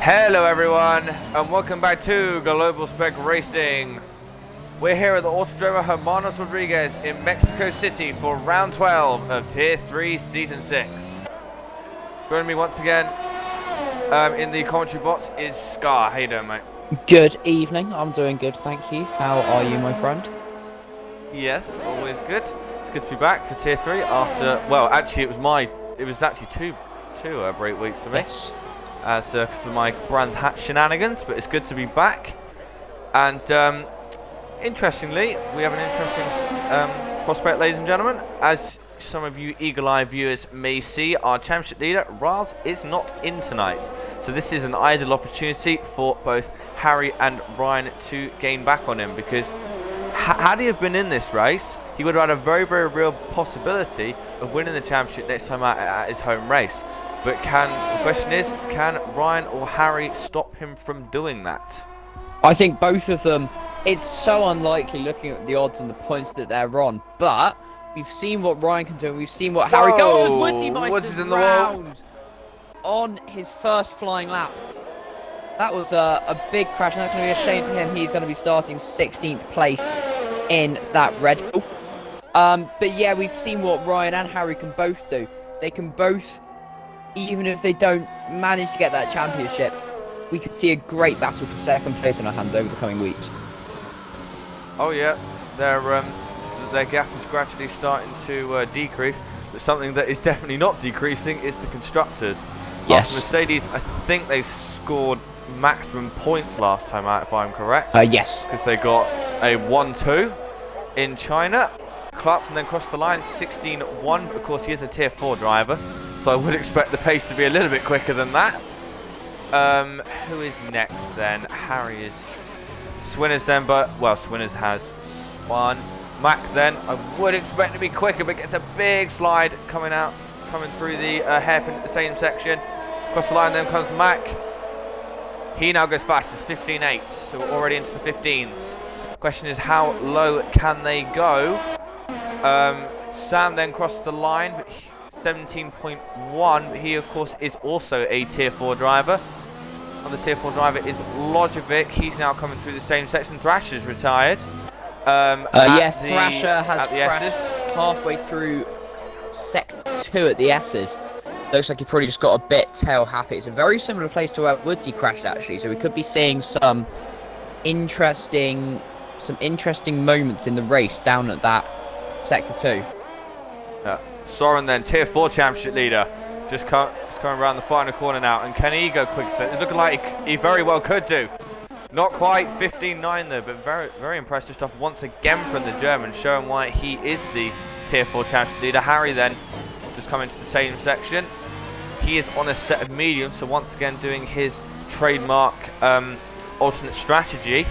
Hello everyone, and welcome back to Global Spec Racing. We're here at the Autodromo Hermanos Rodriguez in Mexico City for round 12 of Tier 3 Season 6. Joining me once again in the commentary box is Scar. How you doing, mate? Good evening, I'm doing good, thank you. How are you, my friend? Yes, always good. It's good to be back for Tier 3 after, well, actually it was actually two break weeks for me. Yes. Because of my Brands Hatch shenanigans, but it's good to be back. And interestingly, we have an interesting prospect, ladies and gentlemen. As some of you eagle-eyed viewers may see, our championship leader, Raz, is not in tonight. So this is an ideal opportunity for both Harry and Ryan to gain back on him, because had he have been in this race, he would have had a very, very real possibility of winning the championship next time out at his home race. But the question is, can Ryan or Harry stop him from doing that? I think both of them, it's so unlikely looking at the odds and the points that they're on, but we've seen what Ryan can do, and we've seen what Harry goes. Woodsy Meister's in the round on his first flying lap. That was a big crash, and that's going to be a shame for him. He's going to be starting 16th place in that Red Bull. But yeah, we've seen what Ryan and Harry can both do. They can both, even if they don't manage to get that championship, we could see a great battle for second place on our hands over the coming weeks. Oh yeah, their gap is gradually starting to decrease, but something that is definitely not decreasing is the constructors. Yes. Mercedes, I think they scored maximum points last time out, if I'm correct. Yes. Because they got a 1-2 in China. Clarkson then crossed the line, 16-1. Of course, he is a Tier 4 driver, so I would expect the pace to be a little bit quicker than that. Who is next then? Harry is Swinners then, but, well, Swinners has one. Mac then, I would expect to be quicker, but gets a big slide coming through the hairpin at the same section. Across the line then comes Mac. He now goes fast, it's 15.8, so we're already into the 15s. Question is, how low can they go? Sam then crossed the line, but 17.1, but he of course is also a Tier 4 driver. Another Tier 4 driver is Lojovic. He's now coming through the same section. Thrasher's retired. Thrasher has crashed halfway through Sector 2 at the S's. Looks like he probably just got a bit tail happy. It's a very similar place to where Woodsy crashed, actually, so we could be seeing some interesting moments in the race down at that Sector 2. Soren then, Tier 4 championship leader, just coming around the final corner now, and can he go quick? It's looking like he very well could do. Not quite 15.9 though, but very, very impressive stuff once again from the German, showing why he is the Tier 4 championship leader. Harry then just coming to the same section. He is on a set of mediums, so once again doing his trademark alternate strategy.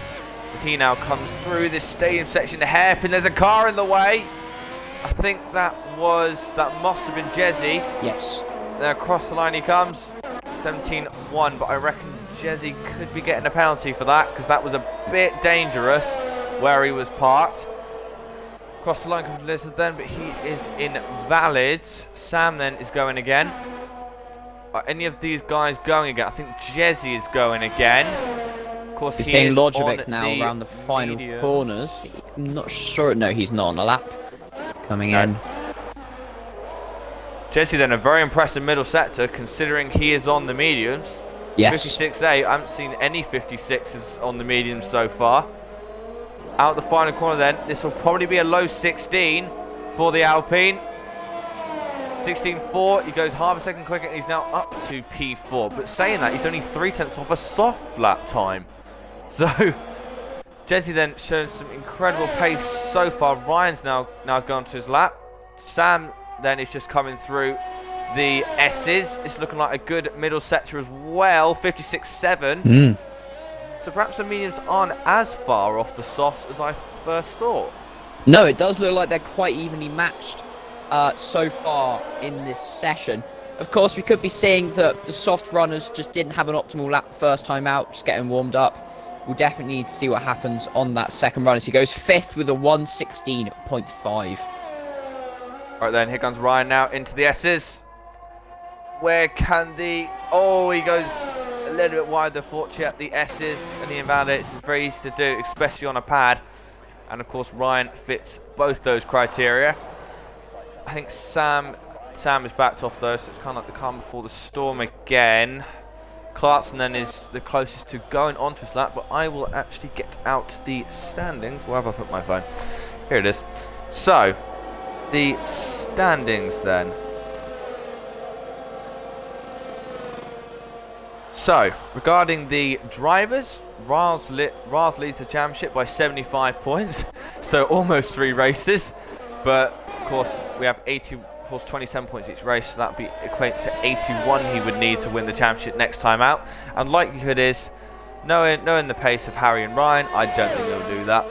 As he now comes through this stadium section, the hairpin, there's a car in the way. I think that must have been Jezzy. Yes. Then across the line he comes, 17.1, but I reckon Jezzy could be getting a penalty for that, because that was a bit dangerous where he was parked. Across the line comes Lizard then, but he is invalid. Sam then is going again. Are any of these guys going again? I think Jezzy is going again. Of course, he's seeing Lojovic now around the final corners. I'm not sure. No, he's not on a lap. Coming in. Jesse then, a very impressive middle sector, considering he is on the mediums. Yes. 56.8, I haven't seen any 56s on the mediums so far. Out the final corner then, this will probably be a low 16 for the Alpine. 16.4, he goes half a second quicker, and he's now up to P4. But saying that, he's only 3/10 off a soft lap time. So, Jesse then showing some incredible pace so far. Ryan's now has gone to his lap. Sam then is just coming through the S's. It's looking like a good middle sector as well, 56.7. So perhaps the mediums aren't as far off the softs as I first thought. No, it does look like they're quite evenly matched so far in this session. Of course, we could be seeing that the soft runners just didn't have an optimal lap first time out, just getting warmed up. We'll definitely need to see what happens on that second run as he goes 5th with a 1:16.5. Right then, here comes Ryan now into the S's. Where can the... Oh, he goes a little bit wide. Unfortunately, at the S's and the invalidates is very easy to do, especially on a pad. And of course, Ryan fits both those criteria. I think Sam is backed off though, so it's kind of like the calm before the storm again. Clarkson then is the closest to going onto his lap, but I will actually get out the standings. Where have I put my phone? Here it is. So, the standings then. So, regarding the drivers, Raz leads the championship by 75 points, so almost 3 races. But of course, we have 27 points each race, so that would be equate to 81 he would need to win the championship next time out. And likelihood is, knowing the pace of Harry and Ryan, I don't think they'll do that,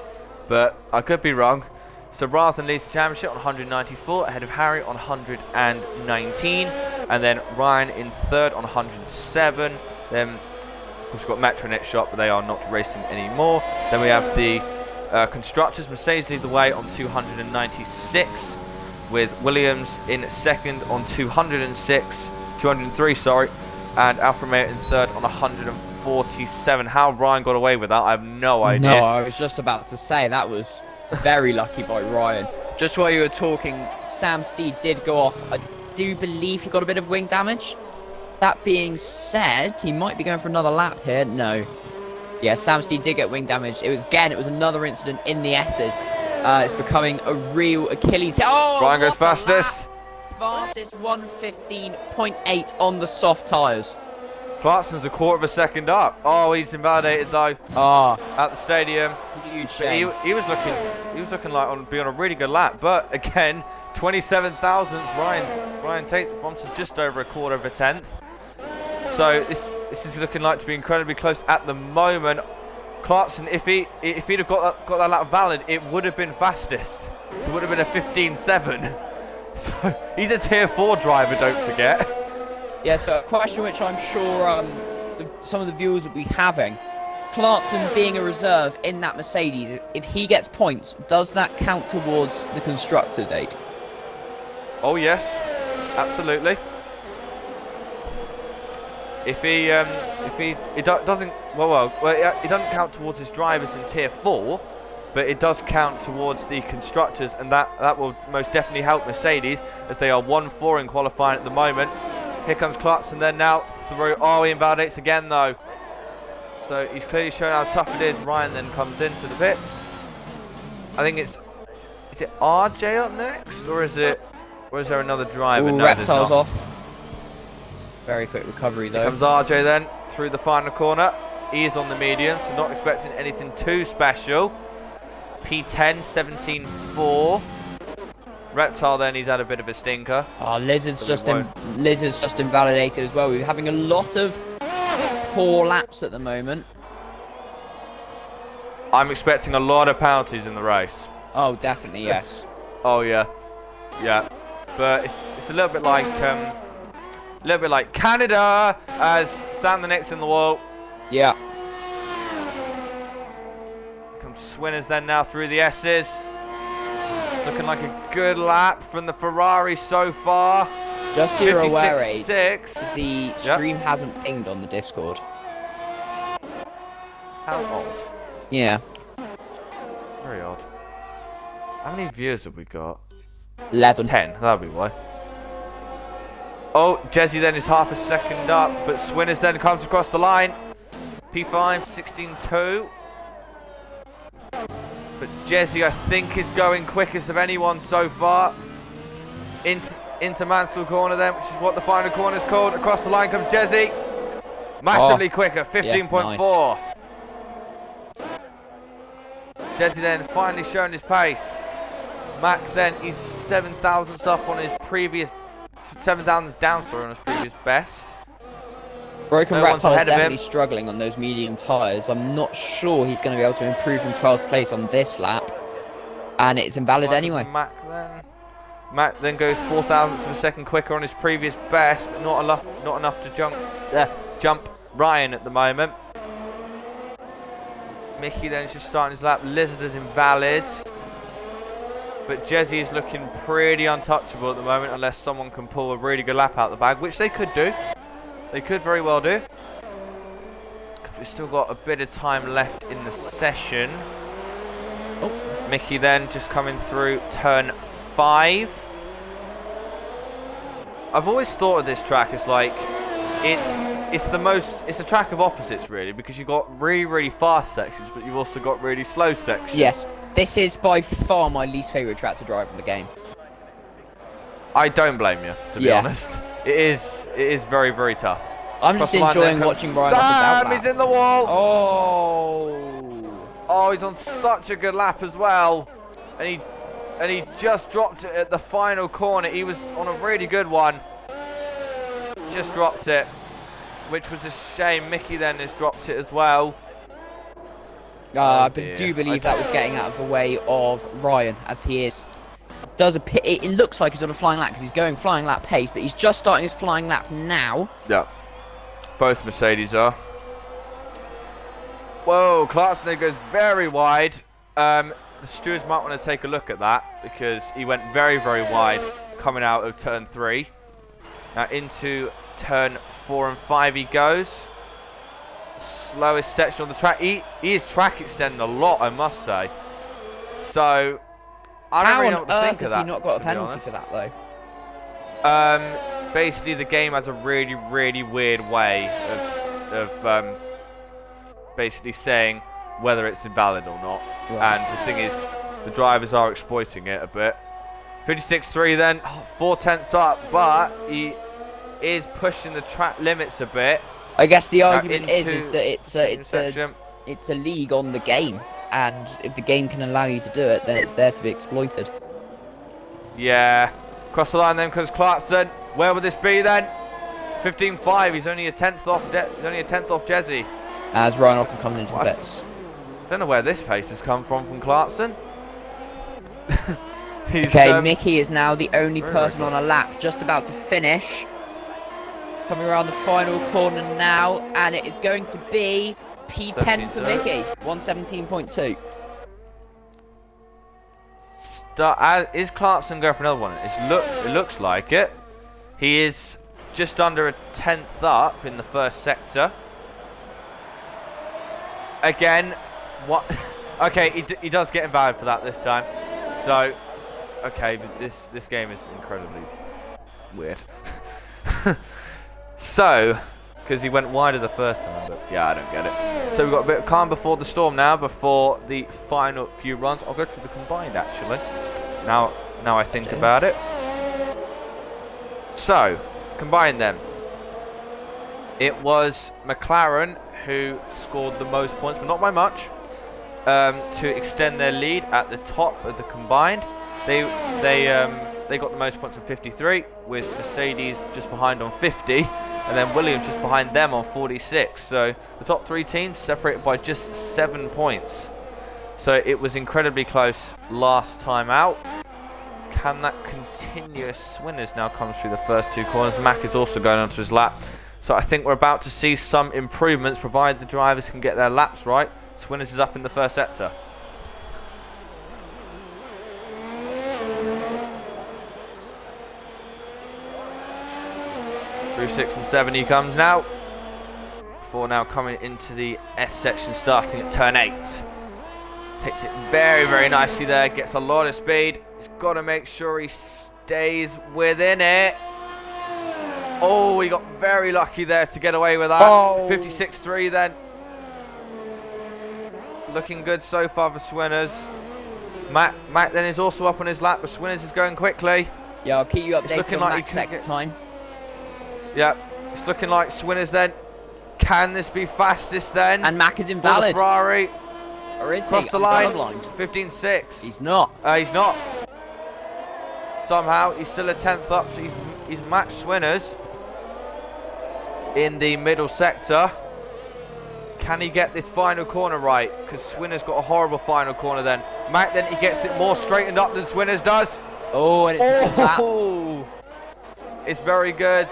but I could be wrong. So Raz leads the championship on 194, ahead of Harry on 119, and then Ryan in third on 107. Then, of course, we've got Metronet Shop, but they are not racing anymore. Then we have the constructors. Mercedes lead the way on 296, with Williams in second on 203, sorry, and Alfa Romeo in third on 147. How Ryan got away with that, I have no idea. No, I was just about to say that was very lucky by Ryan. Just while you were talking, Sam Steed did go off. I do believe he got a bit of wing damage. That being said, he might be going for another lap here. No. Yeah, Sam Steed did get wing damage. It was another incident in the S's. It's becoming a real Achilles heel. Oh, Ryan goes fastest. Fastest 115.8 on the soft tyres. Clarkson's a quarter of a second up. Oh, he's invalidated though. Oh, at the stadium. Huge shame. He was looking like being on a really good lap, but again, 27 thousandths. Ryan takes from to just over a quarter of a tenth. So this is looking like to be incredibly close at the moment. Clarkson, if he'd have got that lap valid, it would have been fastest. It would have been a 15.7. So he's a tier 4 driver, don't forget. Yeah, so a question which I'm sure some of the viewers will be having. Clarkson being a reserve in that Mercedes, if he gets points, does that count towards the constructors' aid? Oh yes, absolutely. If he doesn't it doesn't count towards his drivers in tier 4, but it does count towards the constructors, and that will most definitely help Mercedes, as they are 1-4 in qualifying at the moment. Here comes Clarkson then now through. Oh, he invalidates again though. So he's clearly showing how tough it is. Ryan then comes into the pits. I think is it RJ up next, or is there another driver? Ooh, no, Reptile's off. Very quick recovery though. Here comes RJ then through the final corner. He is on the medium, so not expecting anything too special. P10, 17.4. Reptile then, he's had a bit of a stinker. Oh, Lizard's just invalidated as well. We're having a lot of poor laps at the moment. I'm expecting a lot of penalties in the race. Oh, definitely, yes. Oh yeah, yeah. But it's a little bit like Canada, as Sam the next in the wall. Yeah. Here comes Swinners then now through the S's. Looking like a good lap from the Ferrari so far. Just so you're aware, Aid, 56.6. the stream hasn't pinged on the Discord. How odd? Yeah. Very odd. How many viewers have we got? 11. 10, that'll be why. Oh, Jesse then is half a second up, but Swinners then comes across the line. P5, 16.2. But Jesse, I think, is going quickest of anyone so far. Into Mansell corner then, which is what the final corner is called. Across the line comes Jesse. Massively quicker, 15.4. Yeah, nice. Jesse then finally showing his pace. Mac then is 7 thousandths up on his previous 7 thousandths down, sorry, on his previous best. Broken Reptile is definitely struggling on those medium tyres. I'm not sure he's going to be able to improve from 12th place on this lap. And it's invalid anyway. Mac then goes 4 thousandths of a second quicker on his previous best, but not enough to jump Ryan at the moment. Mickey then is just starting his lap. Lizard is invalid. But Jesse is looking pretty untouchable at the moment, unless someone can pull a really good lap out of the bag, which they could do. They could very well do. We've still got a bit of time left in the session. Oh. Mickey then just coming through turn 5. I've always thought of this track as like, it's a track of opposites really, because you've got really, really fast sections, but you've also got really slow sections. Yes, this is by far my least favourite track to drive in the game. I don't blame you, to be honest. It is very, very tough. I'm just enjoying watching Ryan up his outlap. He's in the wall. Oh, he's on such a good lap as well, and he just dropped it at the final corner. He was on a really good one. Just dropped it, which was a shame. Mickey then has dropped it as well. I do believe that was getting out of the way of Ryan, as he is. It looks like he's on a flying lap because he's going flying lap pace, but he's just starting his flying lap now. Yeah, both Mercedes are. Whoa, Clarkson there goes very wide. The stewards might want to take a look at that because he went very, very wide coming out of turn 3. Now into turn 4 and 5 he goes. Slowest section on the track. He is track extending a lot, I must say. So I don't really know what to think of that. How on earth has he not got a penalty for that though? Basically the game has a really, really weird way of basically saying whether it's invalid or not. Right. And the thing is, the drivers are exploiting it a bit. 56.3 then, 4/10 up, but he is pushing the track limits a bit. I guess the argument is that it's a league on the game, and if the game can allow you to do it, then it's there to be exploited. Yeah, across the line then comes Clarkson. Where would this be then? 15.5. He's only a tenth off. Jezzy. As Ryan Ocken coming into the pits. Don't know where this pace has come from Clarkson. Okay, Mickey is now the only person on a lap, just about to finish. Coming around the final corner now, and it is going to be P10 for Mickey, 117.2. Is Clarkson going for another one? It looks like it. He is just under a tenth up in the first sector. Again, what? Okay, he does get invalid for that this time. So, okay, this game is incredibly weird. So, because he went wider the first time, but yeah, I don't get it. So we've got a bit of calm before the storm now, before the final few runs. I'll go through the combined actually. Now I think about it. So, combined then. It was McLaren who scored the most points, but not by much, to extend their lead at the top of the combined. They got the most points on 53, with Mercedes just behind on 50, and then Williams just behind them on 46. So the top 3 teams separated by just 7 points. So it was incredibly close last time out. Can that continue? Swinners now comes through the first 2 corners. Mack is also going onto his lap. So I think we're about to see some improvements, provided the drivers can get their laps right. Swinners is up in the first sector. Through 6 and 7 he comes now. 4 now coming into the S section, starting at turn 8. Takes it very, very nicely there. Gets a lot of speed. He's got to make sure he stays within it. Oh, he got very lucky there to get away with that. 56.3 then. Looking good so far for Swinners. Matt then is also up on his lap, but Swinners is going quickly. Yeah, I'll keep you updated on Matt's next time. Yeah, it's looking like Swinners then. Can this be fastest then? And Mack is invalid. Ferrari. Or is Cross he? the line. 15.6. He's not. He's not. Somehow he's still a tenth up, so he's matched Swinners in the middle sector. Can he get this final corner right? Because Swinners got a horrible final corner then. Mack then he gets it more straightened up than Swinners does. Oh, and it's a good lap. It's very good.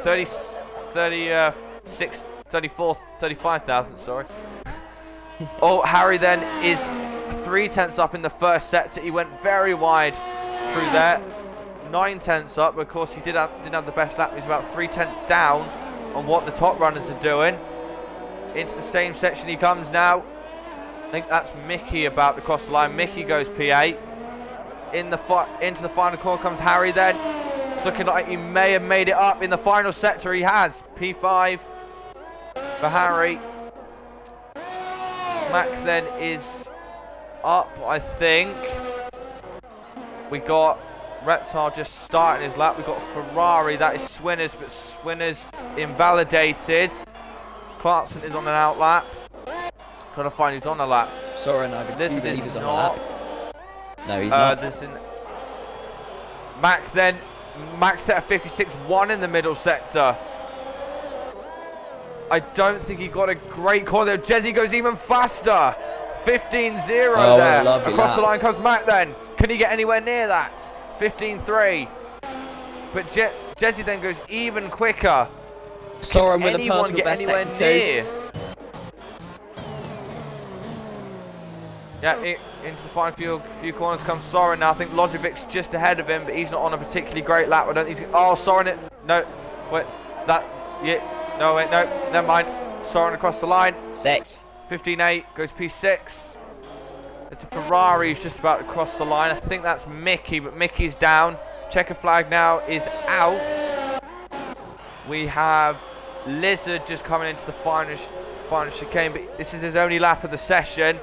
35,000, sorry. Oh, Harry then is 3/10 up in the first sector. He went very wide through there. 9/10 up. Of course, he didn't have the best lap. He's about 3/10 down on what the top runners are doing. Into the same section he comes now. I think that's Mickey about to cross the line. Mickey goes P8. Into the final corner comes Harry then. It's looking like he may have made it up in the final sector. He has. P5 for Harry. Mac then is up, I think. We got Reptile just starting his lap. We got Ferrari. That is Swinners, but Swinners invalidated. Clarkson is on an out lap. Trying to find who's on a lap. Sorry, no, but This believe is he's on not. the lap. No, he's not. Max then. Max set a 56.1 in the middle sector. I don't think he got a great corner there. Jezzy goes even faster. 15.0 there. Across the line comes Mac then. Can he get anywhere near that? 15.3. But Jezzy then goes even quicker. Soren with a anyone personal get best anywhere sector near? too. Yeah, into the final few corners comes Soren now. I think Lodovic's just ahead of him, but he's not on a particularly great lap. I don't think he's... Oh, Soren... No, wait, that... Yeah, no, wait, no, never mind. Soren across the line. 6th. 15.8, goes P6. It's a Ferrari who's just about to cross the line. I think that's Mickey, but Mickey's down. Checker flag now is out. We have Lizard just coming into the final chicane, but this is his only lap of the session.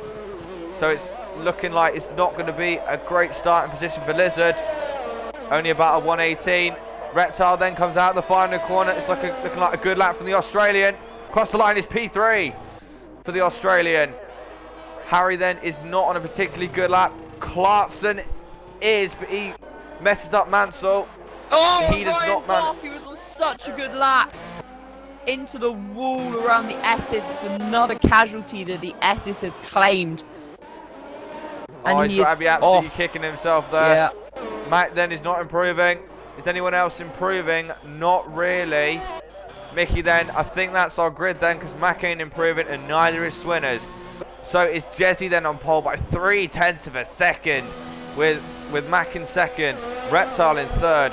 So it's looking like it's not going to be a great starting position for Lizard. Only about a 118. Reptile then comes out of the final corner. It's looking like a good lap from the Australian. Across the line is P3 for the Australian. Harry then is not on a particularly good lap. Clarkson is, but he messes up Mansell. Oh, he does not off. He was on such a good lap. Into the wall around the S's. It's another casualty that the S's has claimed. And he's got to be absolutely kicking himself there. Yeah. Mac then is not improving. Is anyone else improving? Not really. Mickey then, I think that's our grid then, because Mac ain't improving and neither is Swinners. So it's Jesse then on pole by 0.3 of a second with Mac in second, Reptile in third,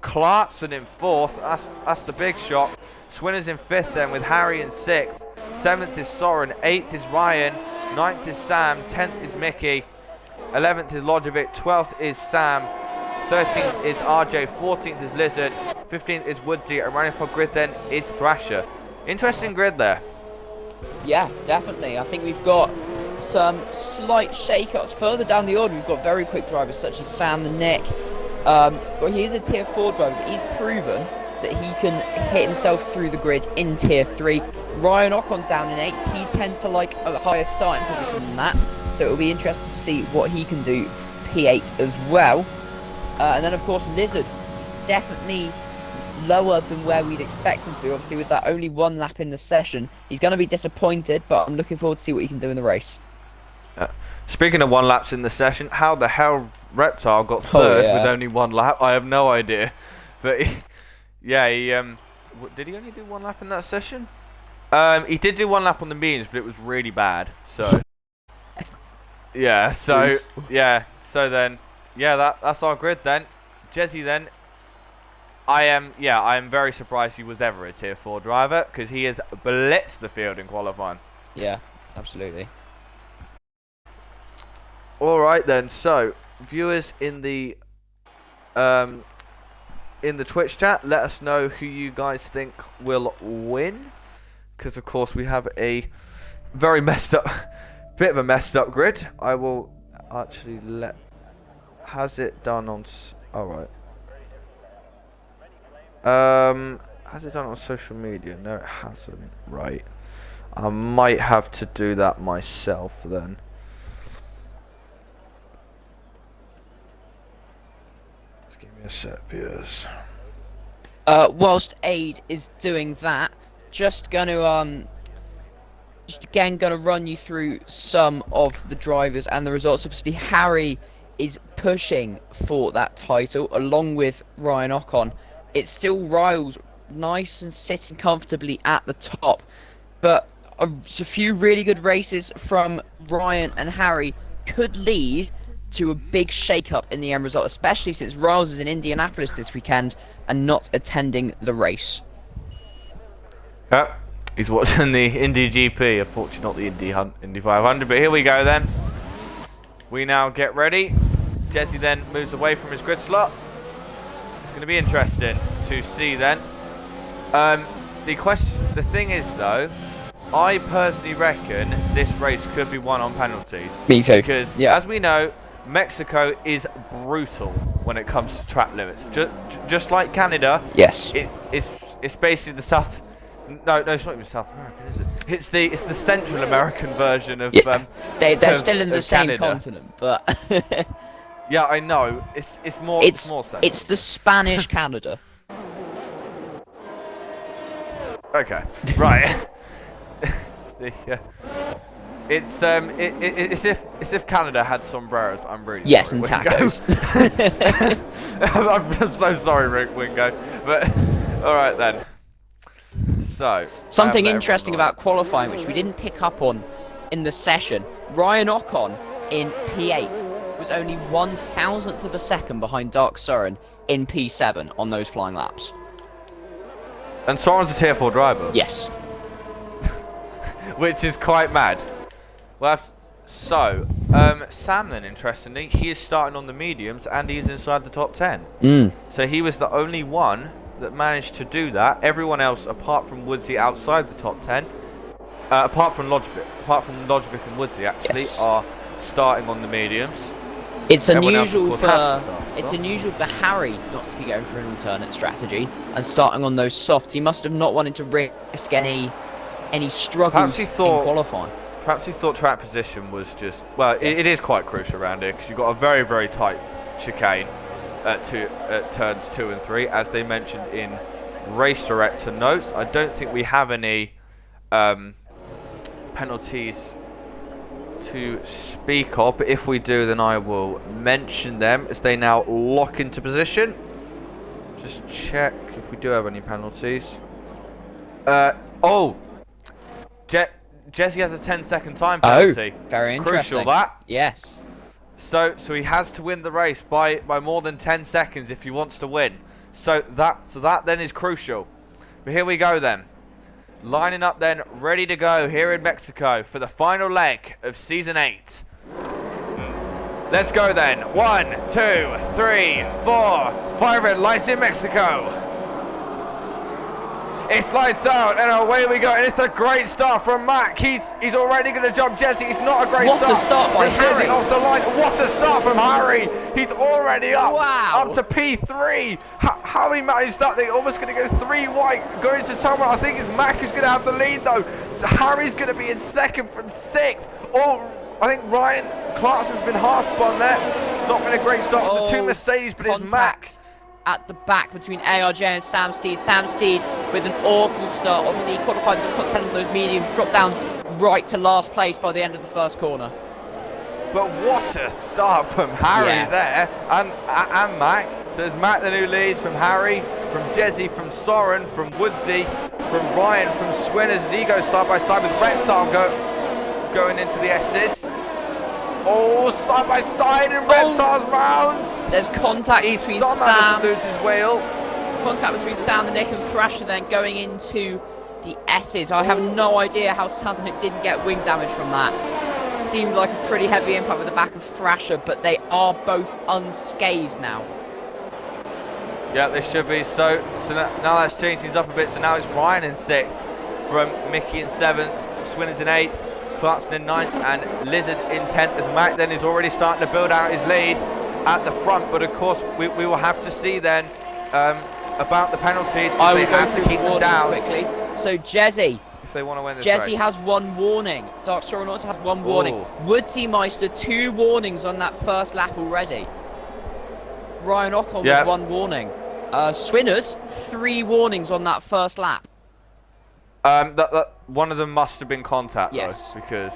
Clarkson in fourth. That's the big shot. Swinners in fifth then with Harry in sixth. Seventh is Soren, eighth is Ryan, ninth is Sam, 10th is Mickey, 11th is Lojovic, 12th is Sam, 13th is RJ, 14th is Lizard, 15th is Woodsy, and running for grid then is Thrasher. Interesting grid there. Yeah, definitely. I think we've got some slight shake-ups further down the order. We've got very quick drivers such as Sam and Nick. Well, he is a tier 4 driver, but he's proven that he can hit himself through the grid in tier 3. Ryan Ocon down in 8th. He tends to like a higher starting position than that, so it'll be interesting to see what he can do P8 as well. And then of course Lizard, definitely lower than where we'd expect him to be. Obviously with that only one lap in the session, he's going to be disappointed, but I'm looking forward to see what he can do in the race. Speaking of one laps in the session, how the hell Reptile got third with only one lap? I have no idea. But he, did he only do one lap in that session? He did do one lap on the mediums, but it was really bad. So yeah, so then that's our grid then. Jesse then. I am very surprised he was ever a tier 4 driver, because he has blitzed the field in qualifying. Yeah, absolutely. All right then. So viewers in the Twitch chat, let us know who you guys think will win, because of course we have a very messed up grid. I will actually has it done on all right. Has it done on social media? No, it hasn't. Right. I might have to do that myself then. Just give me a sec, viewers. Whilst Aid is doing that, just gonna run you through some of the drivers and the results. Obviously, Harry is pushing for that title along with Ryan Ocon. It's still Riles nice and sitting comfortably at the top, but a few really good races from Ryan and Harry could lead to a big shake-up in the end result, especially since Riles is in Indianapolis this weekend and not attending the race. Yeah, He's watching the Indy GP, unfortunately not the Indy 500, but here we go then. We now get ready. Jesse then moves away from his grid slot. It's going to be interesting to see then. The thing is though, I personally reckon this race could be won on penalties. Me too. Because as we know, Mexico is brutal when it comes to track limits. Just like Canada. Yes. It's basically the South. No, it's not even South American, is it? It's the Central American version of. Yeah. They're still in the same Canada. continent, but. Yeah, I know. It's more. It's the Spanish Canada. Okay. Right. It's if Canada had sombreros. I'm really yes, sorry, and Wingo. tacos. I'm so sorry, Rick Wingo. But all right then. So something interesting about qualifying, which we didn't pick up on in the session. Ryan Ocon in P8 was only 1,000th of a second behind Dark Soren in P7 on those flying laps. And Soren's a tier 4 driver. Yes. Which is quite mad. Well, Sam then, interestingly, he is starting on the mediums and he's inside the top 10. So he was the only one that managed to do that. Everyone else, apart from Woodsy, outside the top 10, apart from Lodgevic and Woodsy, actually, are starting on the mediums. It's unusual for Harry not to be going for an alternate strategy and starting on those softs. He must have not wanted to risk any struggles in qualifying. Perhaps he thought track position was just... Well, it is quite crucial around here because you've got a very, very tight chicane at turns 2 and 3, as they mentioned in race director notes. I don't think we have any penalties to speak of, but if we do, then I will mention them as they now lock into position. Just check if we do have any penalties. Jesse has a 10-second time penalty. Oh, very interesting. Crucial, that. Yes. So he has to win the race by more than 10 seconds if he wants to win. So that then is crucial. But here we go then. Lining up then, ready to go here in Mexico for the final leg of Season 8. Let's go then. 1, 2, 3, 4, 5 red lights in Mexico. It slides out and away we go, and it's a great start from Mac. He's already going to jump Jesse. It's not a great start. What a start by Harry. Off the line. What a start from Harry. He's already up. Wow. Up to P3. How he managed that? They're almost going to go 3 white going to turn 1. I think it's Mac who's going to have the lead though. Harry's going to be in second from 6th. Oh, I think Ryan Clarkson's been half spun there. Not been a great start for the 2 Mercedes, but it's Mac at the back between ARJ and Sam Steed. Sam Steed with an awful start. Obviously, he qualified in the top 10 of those mediums, dropped down right to last place by the end of the first corner. But what a start from Harry there, and Mac. So there's Mac then who leads, from Harry, from Jesse, from Soren, from Woodsy, from Ryan, from Swinners as he goes side by side with Reptile going into the S's. Oh, side by side in Reptile's rounds. There's contact between Sam. Lose his wheel. Contact between Sam the Nick and Thrasher then going into the S's. I have no idea how Sam the Nick didn't get wing damage from that. Seemed like a pretty heavy impact with the back of Thrasher, but they are both unscathed now. Yeah, they should be. So now that's changed things up a bit. So now it's Ryan in 6th, from Mickey in 7th, Swinners in 8th, Clarkson in 9th, and Lizard in 10th, as Mac then is already starting to build out his lead at the front. But of course, we will have to see then about the penalties. I will they have to keep them down quickly. So Jesse, if they want to win this Jesse race, has 1 warning. Dark Soren also has 1 warning. Woodsy Meister 2 warnings on that first lap already. Ryan Ocon with 1 warning. Swinners 3 warnings on that first lap. That one of them must have been contact, though, because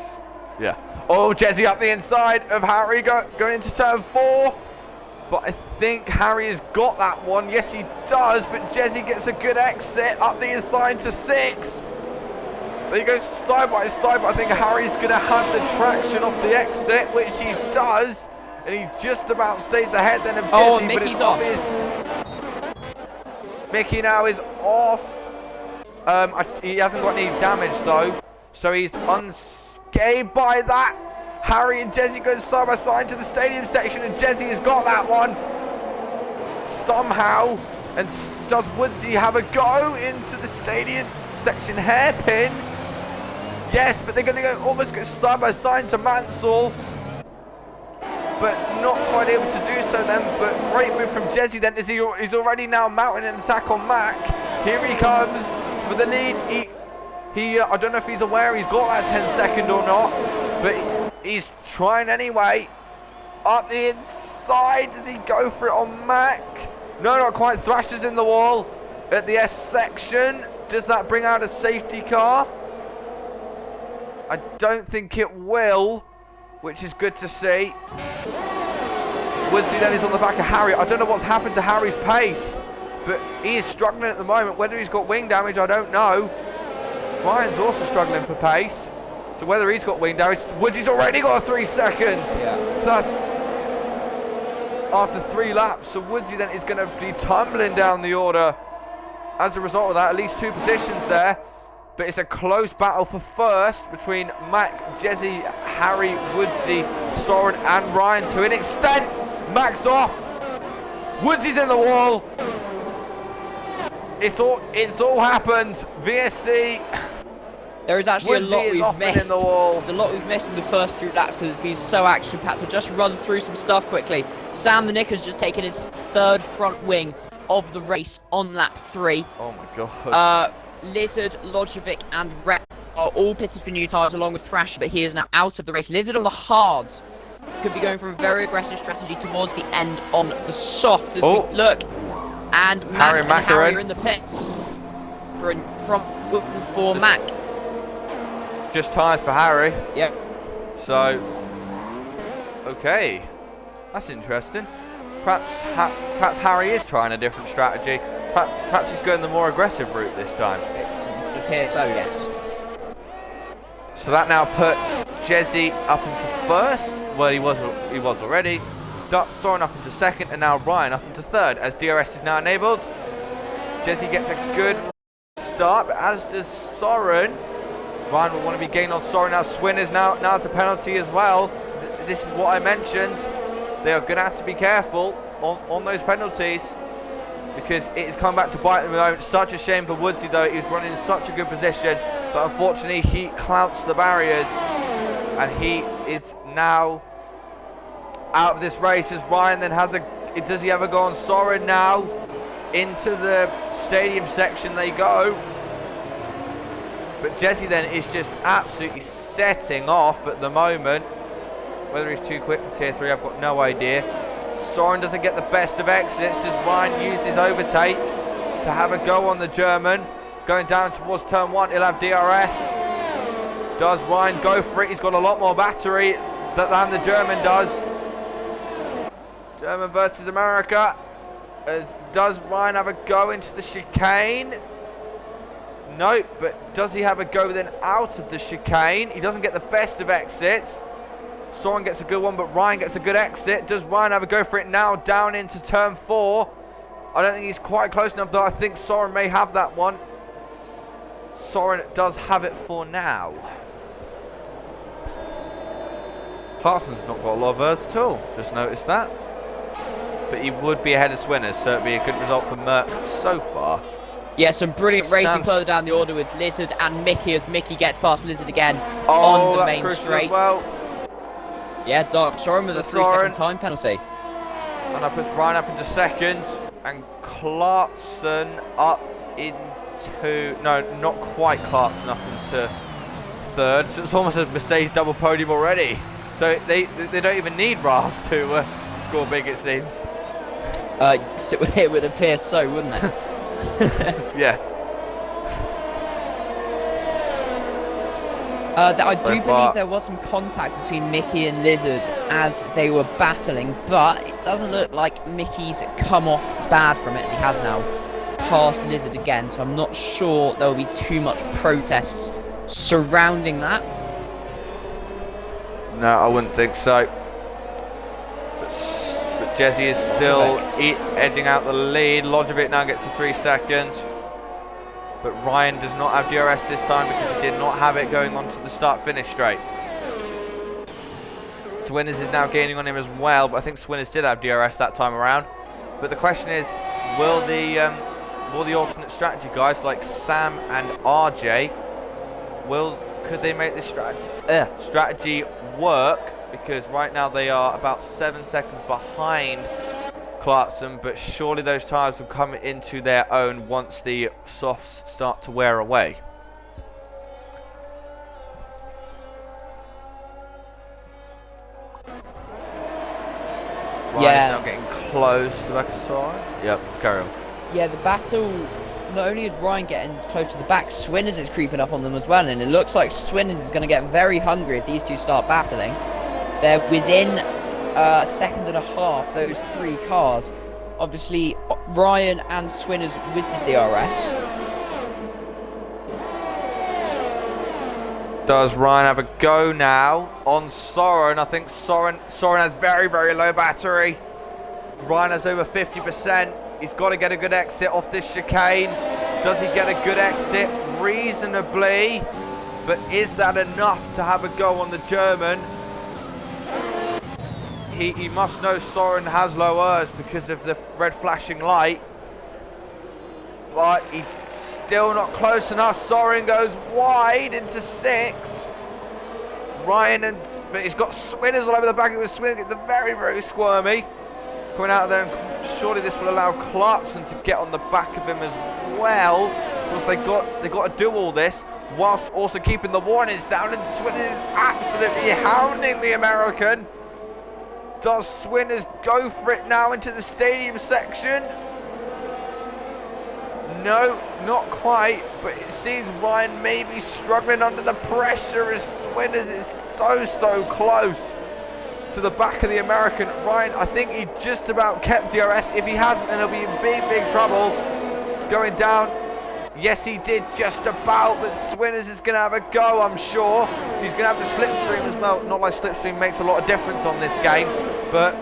Oh, Jesse up the inside of Harry going into turn 4. But I think Harry has got that one. Yes, he does. But Jesse gets a good exit up the inside to 6. There he goes side by side. But I think Harry's going to have the traction off the exit, which he does. And he just about stays ahead then of Jesse. Oh, Mickey's off. Mickey now is off. He hasn't got any damage though, so he's unscathed by that. Harry and Jesse go side by side into the stadium section, and Jesse has got that one somehow. And does Woodsy have a go into the stadium section hairpin? Yes, but they're going to go almost go side by side to Mansell, but not quite able to do so then. But great move from Jesse then, as he's already now mounting an attack on Mac. Here he comes for the lead. He I don't know if he's aware he's got that 10-second or not, but he's trying anyway. Up the inside, does he go for it on Mac? No, not quite. Thrasher's in the wall at the S section. Does that bring out a safety car? I don't think it will, which is good to see. Woodsy then is on the back of Harry. I don't know what's happened to Harry's pace, but he is struggling at the moment. Whether he's got wing damage, I don't know. Ryan's also struggling for pace, so whether he's got wing damage, Woodsy's already got a 3 seconds. Yeah. So that's after 3 laps. So Woodsy then is going to be tumbling down the order as a result of that. At least 2 positions there. But it's a close battle for first between Mac, Jesse, Harry, Woodsy, Soren and Ryan to an extent. Mac's off. Woodsy's in the wall. It's all happened. VSC. There is actually Woodsy a lot is we've off and missed. in the wall. There's a lot we've missed in the first 3 laps because it's been so action-packed. We'll just run through some stuff quickly. Sam the Nick has just taken his 3rd front wing of the race on lap 3. Oh my god. Lizard, Lojovic and Rep are all pitted for new tyres along with Thrasher, but he is now out of the race. Lizard on the hards could be going for a very aggressive strategy towards the end on the softs as we look. And Harry and Mac are in the pits for Mac. Just tyres for Harry. Yep. So, okay, that's interesting. Perhaps Harry is trying a different strategy. Perhaps he's going the more aggressive route this time. It appears so, yes. So that now puts Jesse up into first. Well, he was already. Soren up into second, and now Ryan up into third as DRS is now enabled. Jesse gets a good start, but as does Soren. Ryan will want to be gaining on Soren now. Swin is now it's a penalty as well. So this is what I mentioned. They are going to have to be careful on those penalties, because it has come back to bite them at the moment. Such a shame for Woodsy though. He's running in such a good position, but unfortunately he clouts the barriers, and he is now out of this race. As Ryan then does he ever go on Soren now? Into the stadium section they go. But Jesse then is just absolutely setting off at the moment. Whether he's too quick for tier 3, I've got no idea. Soren doesn't get the best of exits. Does Ryan use his overtake to have a go on the German? Going down towards turn 1, he'll have DRS. Does Ryan go for it? He's got a lot more battery than the German does. German versus America. Does Ryan have a go into the chicane? Nope, but does he have a go then out of the chicane? He doesn't get the best of exits. Soren gets a good one, but Ryan gets a good exit. Does Ryan have a go for it now down into turn 4? I don't think he's quite close enough, though. I think Soren may have that one. Soren does have it for now. Clarkson's not got a lot of words at all. Just noticed that. But he would be ahead of Swinners, so it'd be a good result for Merck so far. Yeah, some brilliant racing further down the order with Lizard and Mickey as Mickey gets past Lizard again on the main straight. Well. Yeah, Dark Soren with a 3-second time penalty. And that puts Ryan up into second, and Clarkson up into, no, not quite Clarkson up into third. So it's almost a Mercedes double podium already. So they don't even need Rals to score big, it seems. It would appear so, wouldn't it? Yeah. I do believe there was some contact between Mickey and Lizard as they were battling, but it doesn't look like Mickey's come off bad from it as he has now passed Lizard again, so I'm not sure there will be too much protests surrounding that. No, I wouldn't think so. But Jesse is still edging out the lead. Lojovic now gets the 3 seconds. But Ryan does not have DRS this time because he did not have it going on to the start-finish straight. Swinners is now gaining on him as well, but I think Swinners did have DRS that time around. But the question is, will the alternate strategy guys like Sam and RJ, could they make this strategy work? Because right now they are about 7 seconds behind Clarkson, but surely those tyres will come into their own once the softs start to wear away. Ryan's now getting close to the back of Soren. Yep, carry on. Yeah, the battle, not only is Ryan getting close to the back, Swinners is creeping up on them as well, and it looks like Swinners is going to get very hungry if these two start battling. They're within a second and a half, those three cars. Obviously, Ryan and Swinners with the DRS. Does Ryan have a go now on Soren? I think Soren has very, very low battery. Ryan has over 50%. He's got to get a good exit off this chicane. Does he get a good exit? Reasonably. But is that enough to have a go on the German? He must know Soren has low ERS because of the red flashing light. But he's still not close enough. Soren goes wide into 6. Ryan but he's got Swinners all over the back of his Swinners. It's very, very squirmy. Coming out of there, and surely this will allow Clarkson to get on the back of him as well. Of course, they got to do all this whilst also keeping the warnings down, and Swinners is absolutely hounding the American. Does Swinners go for it now into the stadium section? No, not quite, but it seems Ryan may be struggling under the pressure as Swinners is so close to the back of the American. Ryan, I think he just about kept DRS. If he hasn't, then he'll be in big trouble going down. Yes, he did just about, but Swinners is going to have a go, I'm sure. He's going to have the slipstream as well. Not like slipstream makes a lot of difference on this game, but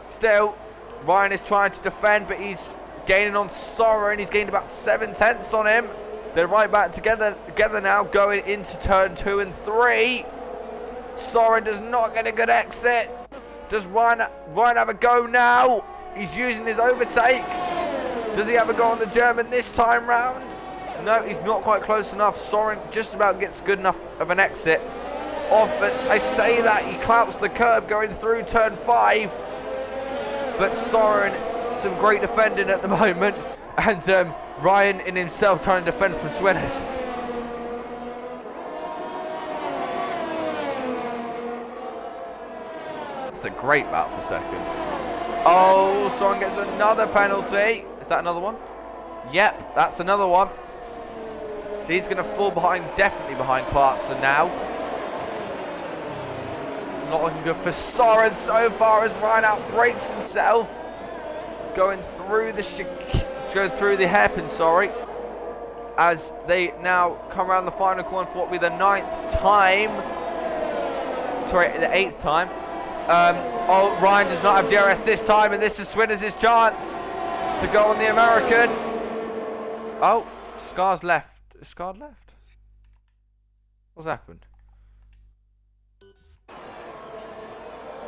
still, Ryan is trying to defend, but he's gaining on Soren. He's gained about 7/10 on him. They're right back together now, going into turn 2 and 3. Soren does not get a good exit. Does Ryan have a go now? He's using his overtake. Does he have a go on the German this time round? No, he's not quite close enough. Soren just about gets good enough of an exit off, but I say that he clouts the curb going through turn 5. But Soren, some great defending at the moment, and Ryan in himself trying to defend from Swinners. It's a great battle for second. Oh, Soren gets another penalty. Is that another one? Yep, that's another one. So he's going to fall behind, definitely behind Clarkson now. Not looking good for Soren so far as Ryan outbreaks himself. Going through the hairpin, sorry. As they now come around the final corner for what will be the 9th time. Sorry, the 8th time. Oh, Ryan does not have DRS this time, and this is Swinners' chance to go on the American. Oh, Scar's left. Is Scar left? What's happened?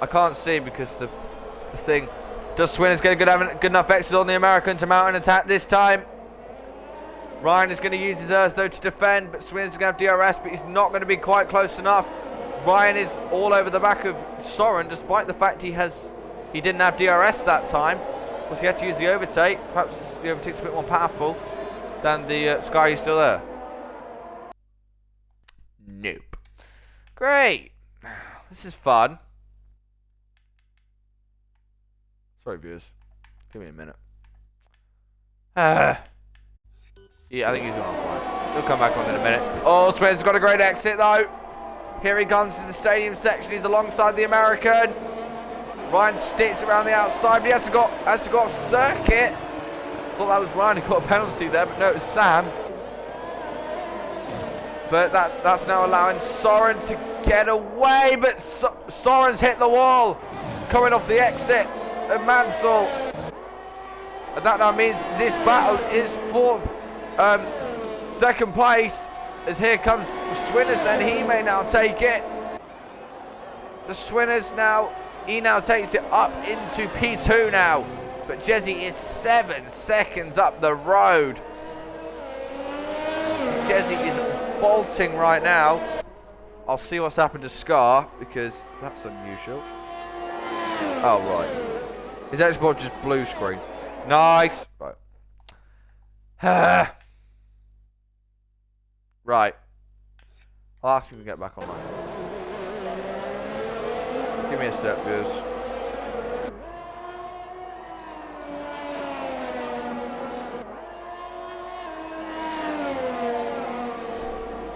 I can't see because the thing. Does Swinners get a good enough exit on the American to mount an attack this time? Ryan is going to use his ERS though to defend, but Swinners is going to have DRS, but he's not going to be quite close enough. Ryan is all over the back of Soren, despite the fact he didn't have DRS that time. Of course, he had to use the overtake. Perhaps the overtake's a bit more powerful than the Sky. He's still there. Nope. Great. This is fun. Sorry, viewers. Give me a minute. Yeah, I think he's on fine. He'll come back on in a minute. Oh, Swinners got a great exit though. Here he comes in the stadium section. He's alongside the American. Ryan sticks around the outside, but he has to go off circuit. Thought that was Ryan who got a penalty there, but no, it was Sam. But that's now allowing Soren to get away, but Soren's hit the wall coming off the exit of Mansell. And that now means this battle is for Second place, as here comes Swinners, then he may now take it. The Swinners now, he now takes it up into P2 now. But Jesse is 7 seconds up the road. Jesse is bolting right now. I'll see what's happened to Scar, because that's unusual. Oh, right. His Xbox just blue screen. Nice. Right. Right. I'll ask him to get back online. Give me a sec, viewers.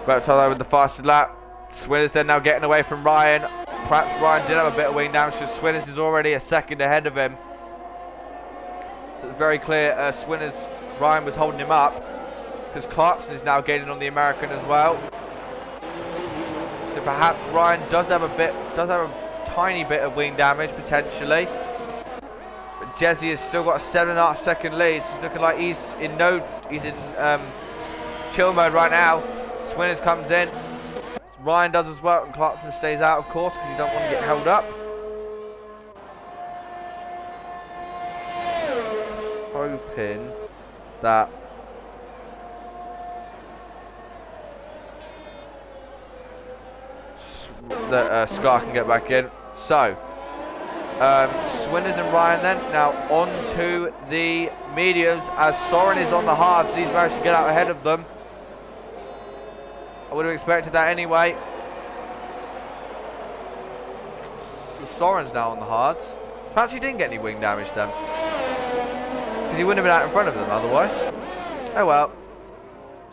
Back to with the fastest lap. Swinners then now getting away from Ryan. Perhaps Ryan did have a bit of wing damage, so Swinners is already a second ahead of him. So it's very clear Swinners, Ryan was holding him up, because Clarkson is now gaining on the American as well. So perhaps Ryan does have a tiny bit of wing damage potentially. But Jesse has still got a 7.5 second lead. So he's looking like he's in chill mode right now. Swinners comes in. Ryan does as well, and Clarkson stays out, of course, because he don't want to get held up. Hoping that Scar can get back in. So, Swinners and Ryan then now on to the mediums, as Soren is on the hards. He's managed to get out ahead of them. I would have expected that anyway. So Soren's now on the hards. Perhaps he didn't get any wing damage then, because he wouldn't have been out in front of them otherwise. Oh well.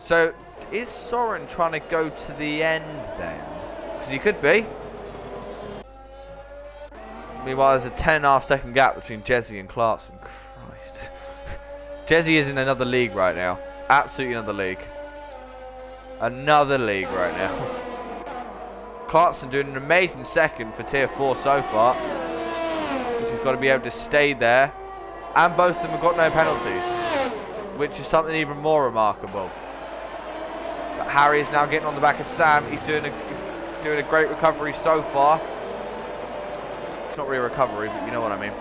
So is Soren trying to go to the end then? Because he could be. Meanwhile, there's a 10.5 second gap between Jesse and Clarkson. Christ. Jesse is in another league right now. Absolutely another league. Another league right now. Clarkson doing an amazing second for tier 4 so far. Because he's got to be able to stay there. And both of them have got no penalties, which is something even more remarkable. But Harry is now getting on the back of Sam. He's doing a great recovery so far. It's not really a recovery, but you know what I mean.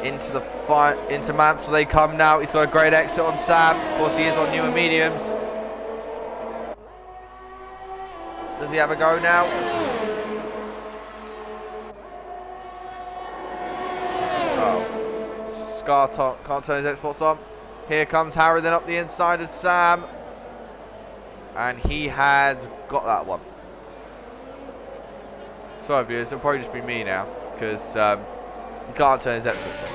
Into the fight, into Mansell they come now. He's got a great exit on Sam. Of course, he is on newer mediums. Does he have a go now? Oh. Scar can't turn his Xbox on. Here comes Harry then up the inside of Sam. And he has got that one. Sorry viewers, it'll probably just be me now, because he can't turn his Xbox on.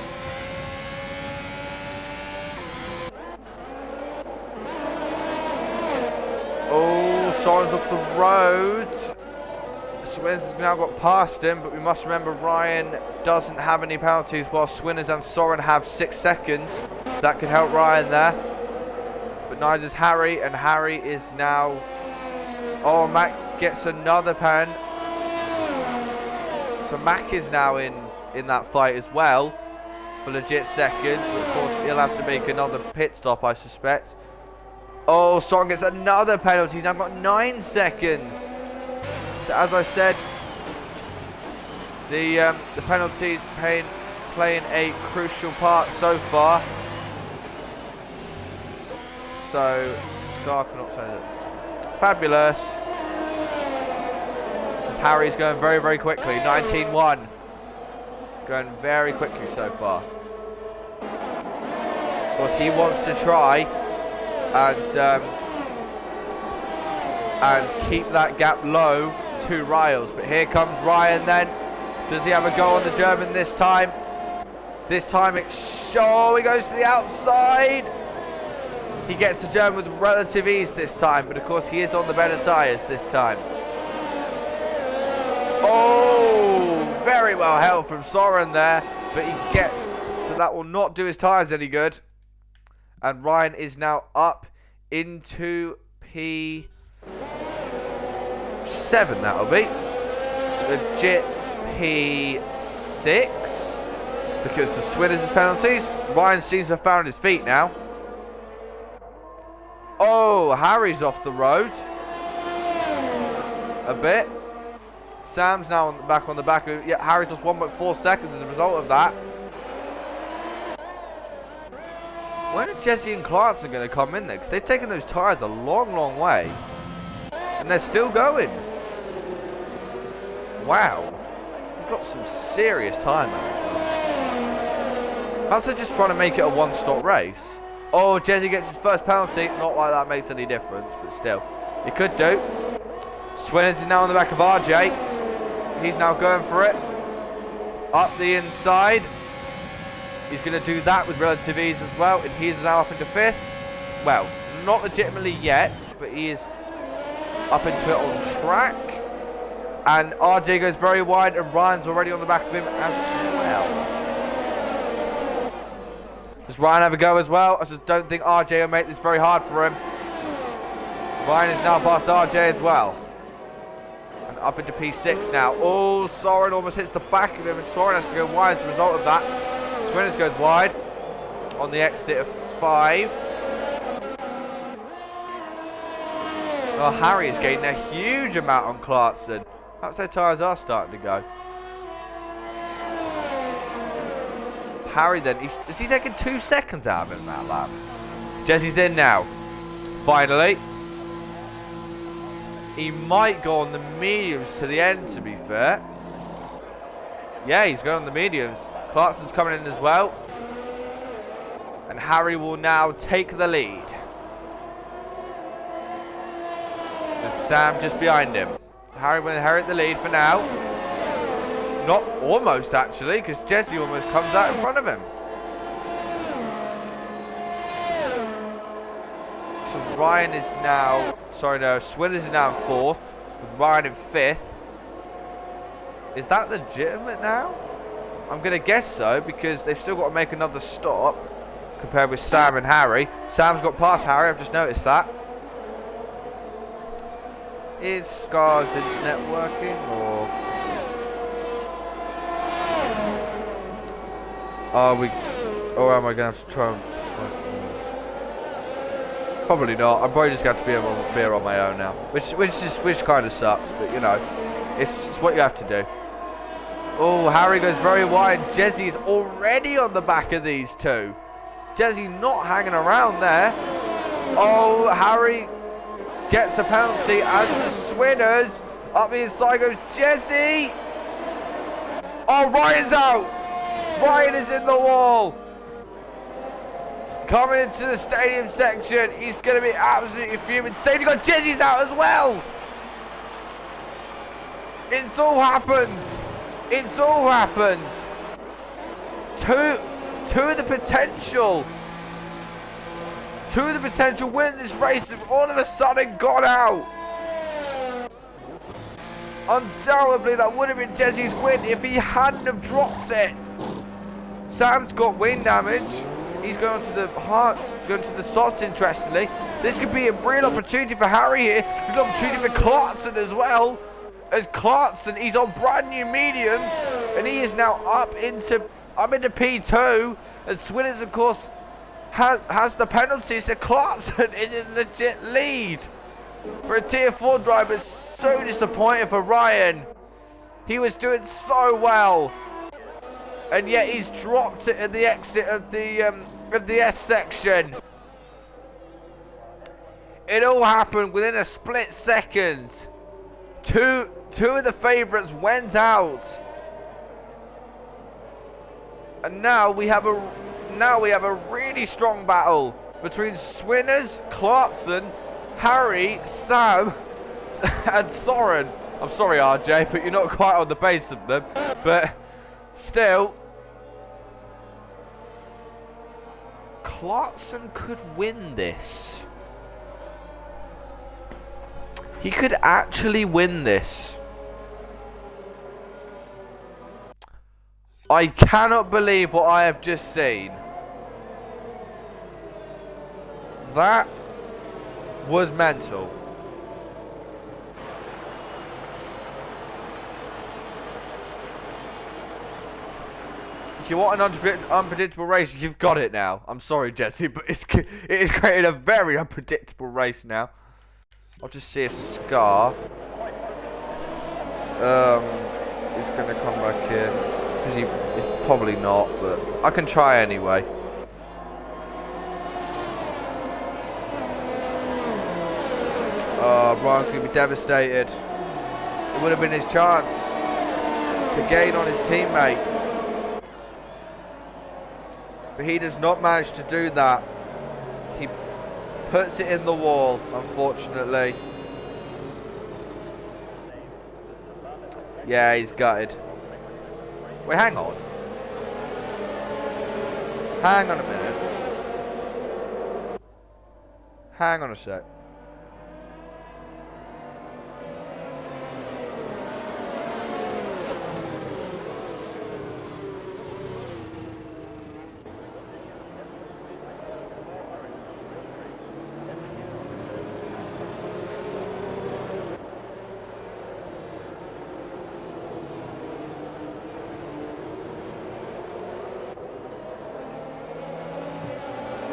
Oh, Soren's off the road. Swinners has now got past him, but we must remember Ryan doesn't have any penalties, while Swinners and Soren have 6 seconds. That could help Ryan there. But neither does Harry, and Harry is now... Oh, Mac gets another pen. So Mac is now in that fight as well for legit second. But of course, he'll have to make another pit stop, I suspect. Oh, Soren gets another penalty. He's now got 9 seconds. So as I said, the penalties playing a crucial part so far. So Scar cannot say that. Fabulous. As Harry's going very, very quickly. 19-1. Going very quickly so far. Of course, he wants to try and keep that gap low to Riles. But here comes Ryan then. Does he have a go on the German this time? This time it's... Oh, he goes to the outside. He gets the German with relative ease this time, but of course he is on the better tyres this time. Oh, very well held from Soren there, but that will not do his tyres any good. And Ryan is now up into P7, that'll be. Legit P6, because the Swinners' penalties. Ryan seems to have found his feet now. Oh, Harry's off the road. A bit. Sam's now back on the back. Yeah, Harry's lost 1.4 seconds as a result of that. When are Jesse and Clarkson going to come in there? Because they've taken those tyres a long, long way. And they're still going. Wow. We've got some serious time management. Perhaps they're just trying to make it a one-stop race. Oh, Jesse gets his first penalty. Not like that makes any difference, but still. He could do. Swinners is now on the back of RJ. He's now going for it. Up the inside. He's going to do that with relative ease as well. And he's now up into 5th. Well, not legitimately yet, but he is up into it on track. And RJ goes very wide, and Ryan's already on the back of him as well. Does Ryan have a go as well? I just don't think RJ will make this very hard for him. Ryan is now past RJ as well. And up into P6 now. Oh, Soren almost hits the back of him, and Soren has to go wide as a result of that. Swinners goes wide on the exit of 5. Oh, Harry is gaining a huge amount on Clarkson. Perhaps their tyres are starting to go. Harry then, is he taking 2 seconds out of him in that lap? Jesse's in now. Finally. He might go on the mediums to the end, to be fair. Yeah, he's going on the mediums. Clarkson's coming in as well. And Harry will now take the lead. With Sam just behind him. Harry will inherit the lead for now. Not almost, actually, because Jesse almost comes out in front of him. So Ryan is now... Sorry, no. Swinners is now in 4th. With Ryan in 5th. Is that legitimate now? I'm going to guess so, because they've still got to make another stop. Compared with Sam and Harry. Sam's got past Harry, I've just noticed that. Is Scar's internet working, or... Are we... Or am I going to have to try and... Probably not. I'm probably just going to have to be on my own now. Which kind of sucks, but you know. It's what you have to do. Oh, Harry goes very wide. Jesse's already on the back of these two. Jesse not hanging around there. Oh, Harry gets a penalty as the Swinners. Up the inside goes Jesse. Oh, Ryan's out. Ryan is in the wall. Coming into the stadium section. He's going to be absolutely fuming. Safety got Jesse's out as well. It's all happened. It's all happened. Two of the potential win this race have all of a sudden gone out. Undoubtedly, that would have been Jesse's win if he hadn't have dropped it. Sam's got wing damage. He's going to the heart, going to the softs, interestingly. This could be a real opportunity for Harry here. There's an opportunity for Clarkson as well. As Clarkson, he's on brand new mediums, and he is now up into P2. And Swinners, of course, has the penalties. So Clarkson is in legit lead for a tier 4 driver. It's so disappointing for Ryan. He was doing so well, and yet he's dropped it at the exit of the S section. It all happened within a split second. Two of the favourites went out, and now we have a really strong battle between Swinners, Clarkson, Harry, Sam, and Soren. I'm sorry, RJ, but you're not quite on the base of them. But still, Clarkson could win this. He could actually win this. I cannot believe what I have just seen. That was mental. Look, you want an unpredictable race? You've got it now. I'm sorry, Jesse, but it is creating a very unpredictable race now. I'll just see if Scar is going to come back in. Because he's probably not, but I can try anyway. Oh, Brian's going to be devastated. It would have been his chance to gain on his teammate. But he does not manage to do that. He puts it in the wall, unfortunately. Yeah, he's gutted. Wait, hang on. Hang on a minute. Hang on a sec.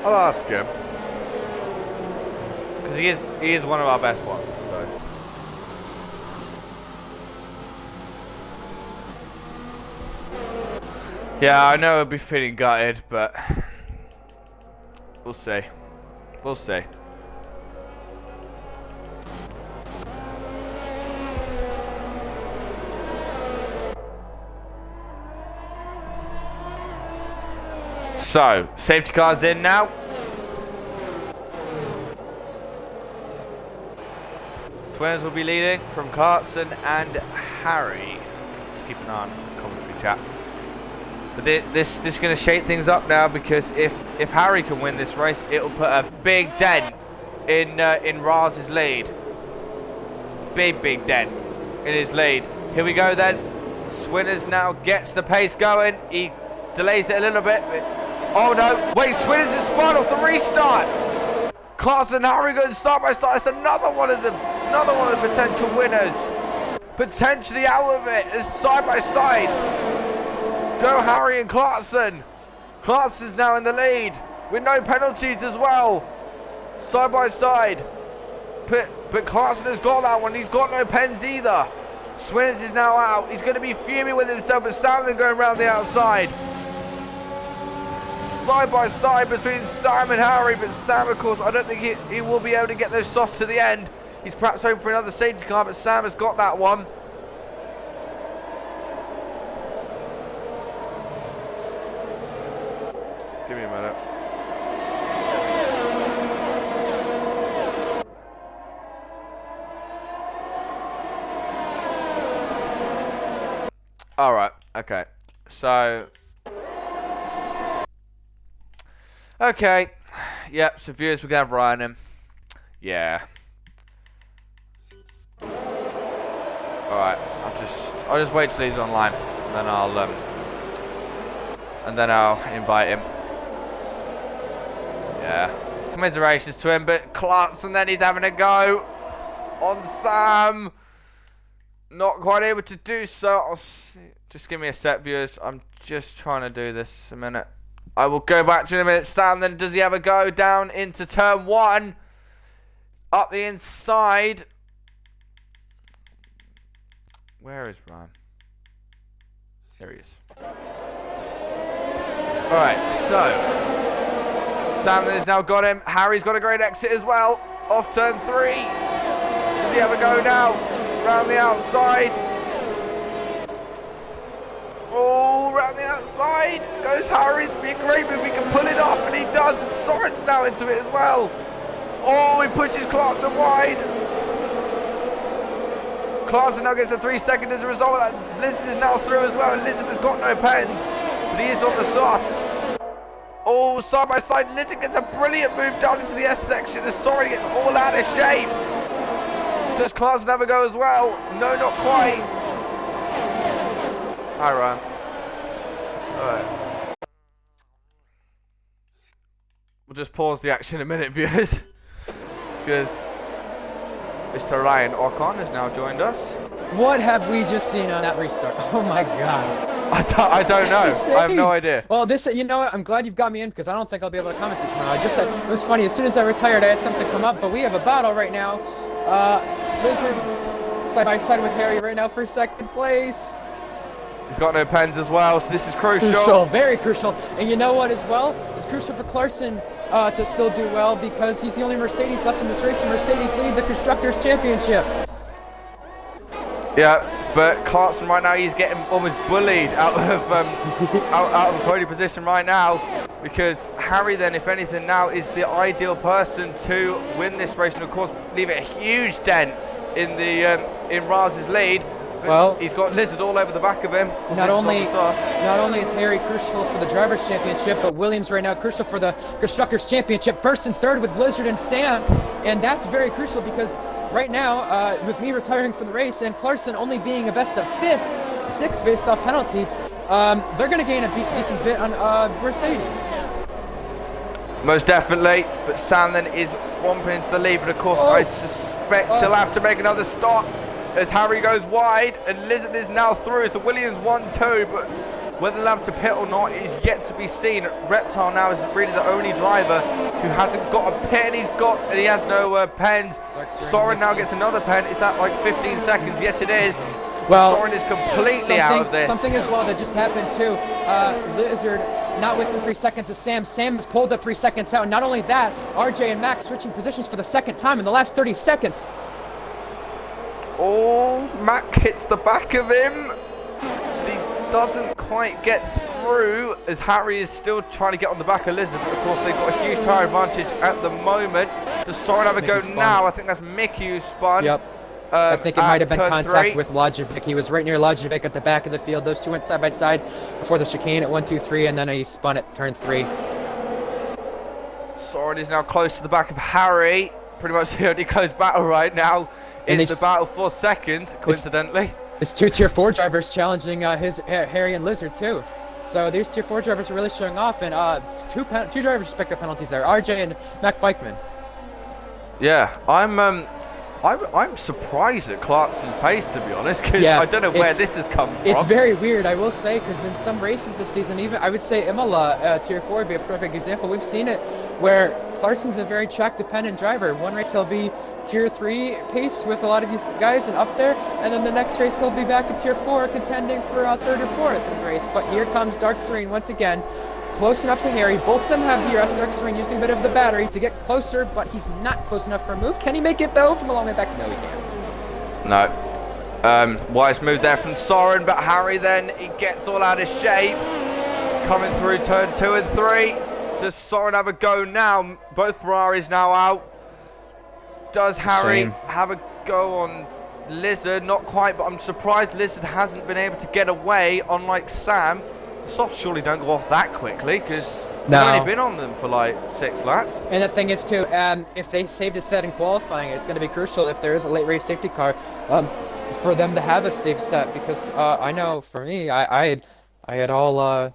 I'll ask him. Because he is one of our best ones, so. Yeah, I know he'll be feeling gutted, but we'll see. We'll see. So, safety car's in now. Swinners will be leading from Clarkson and Harry. Just keep an eye on the commentary chat. But this is going to shake things up now, because if Harry can win this race, it'll put a big dent in Raz's lead. Big dent in his lead. Here we go then. Swinners now gets the pace going. He delays it a little bit. Oh no! Wait, Swinners is spun off the restart. Clarkson and Harry going side by side. It's another one of the potential winners. Potentially out of it. It's side by side. Go Harry and Clarkson. Clarkson's now in the lead with no penalties as well. Side by side. But Clarkson has got that one. He's got no pens either. Swinners is now out. He's going to be fuming with himself, but Sam then going around the outside. Side by side between Sam and Harry, but Sam, of course, I don't think he will be able to get those softs to the end. He's perhaps hoping for another safety car, but Sam has got that one. Give me a minute. All right. Okay. So. Okay. Yep. So viewers, we're gonna have Ryan in. Yeah. All right. I'll just wait till he's online, and then I'll invite him. Yeah. Commiserations to him, but Clarkson then he's having a go on Sam. Not quite able to do so. I'll see. Just give me a sec, viewers. I'm just trying to do this a minute. I will go back to in a minute. Sam then, does he have a go down into turn one? Up the inside. Where is Brian? There he is. Alright, so Sam then has now got him. Harry's got a great exit as well. Off turn three. Does he have a go now? Round the outside. Oh, round the outside goes Harry. It's be great if we can pull it off, and he does. And Soren's now into it as well. Oh, he pushes Clarkson wide. Clarkson now gets a 3 second as a result of that. Lizard is now through as well, and Lizard has got no pens, but he is on the softs. Oh, side by side, Lizard gets a brilliant move down into the S section as Soren gets all out of shape. Does Clarkson have a go as well? No, not quite. Hi, Ryan. Alright. We'll just pause the action a minute, viewers, because Mr. Ryan Ocon has now joined us. What have we just seen on that restart? Oh my god. I don't know. I have no idea. Well, you know what? I'm glad you've got me in because I don't think I'll be able to comment tomorrow. I just said, it was funny. As soon as I retired, I had something come up, but we have a battle right now. Lizard side by side with Harry right now for second place. He's got no pens as well, so this is crucial. Crucial, very crucial. And you know what as well? It's crucial for Clarkson to still do well because he's the only Mercedes left in this race, and Mercedes lead the Constructors' Championship. Yeah, but Clarkson right now, he's getting almost bullied out of out of the podium position right now, because Harry then, if anything now, is the ideal person to win this race and of course leave a huge dent in the in Raz's lead. Well, he's got Lizard all over the back of him. Not only is Harry crucial for the Drivers' Championship, but Williams right now crucial for the Constructors' Championship. First and third with Lizard and Sam, and that's very crucial because right now, with me retiring from the race and Clarkson only being a best of 5th, 6 based off penalties, they're going to gain a decent bit on Mercedes. Most definitely, but Sam then is romping into the lead, but of course I suspect he'll have to make another stop as Harry goes wide and Lizard is now through. So Williams 1-2, but whether they'll have to pit or not is yet to be seen. Reptile now is really the only driver who hasn't got a pit, and he has no pens. Soren now gets another pen. Is that like 15 seconds? Yes, it is. Well, Soren is completely out of this. Something as well that just happened too. Lizard not within 3 seconds of Sam. Sam has pulled up 3 seconds out. And not only that, RJ and Max switching positions for the second time in the last 30 seconds. Oh, Mac hits the back of him. He doesn't quite get through as Harry is still trying to get on the back of Lizard. But of course, they've got a huge tyre advantage at the moment. Does Soren have a go now? I think that's Mickey who spun. Yep. I think it might have been contact with Lojovic. He was right near Lojovic at the back of the field. Those two went side by side before the chicane at 1, 2, 3, and then he spun at turn 3. Soren is now close to the back of Harry. Pretty much the only close battle right now. It's the battle for second, coincidentally. It's 2 Tier 4 drivers challenging Harry and Lizard too. So these Tier 4 drivers are really showing off, and two drivers picked up penalties there, RJ and Mac Bikeman. Yeah, I'm surprised at Clarkson's pace, to be honest, because I don't know where this has come from. It's very weird, I will say, because in some races this season, even I would say Imola Tier 4 would be a perfect example. We've seen it where Clarkson's a very track-dependent driver. One race he'll be Tier 3 pace with a lot of these guys and up there, and then the next race he'll be back in Tier 4 contending for 3rd or 4th in the race. But here comes Dark Serene once again, close enough to Harry. Both of them have DRS. Dark Serene using a bit of the battery to get closer, but he's not close enough for a move. Can he make it though from a long way back? No, he can't. No. Wise move there from Soren, but Harry then, he gets all out of shape. Coming through turn 2 and 3. Does Soren have a go now? Both Ferraris now out. Does Harry have a go on Lizard? Not quite, but I'm surprised Lizard hasn't been able to get away, unlike Sam. The softs surely don't go off that quickly, because they've only been on them for like 6 laps. And the thing is too, if they saved a set in qualifying, it's going to be crucial if there is a late race safety car for them to have a safe set, because I know for me, I had all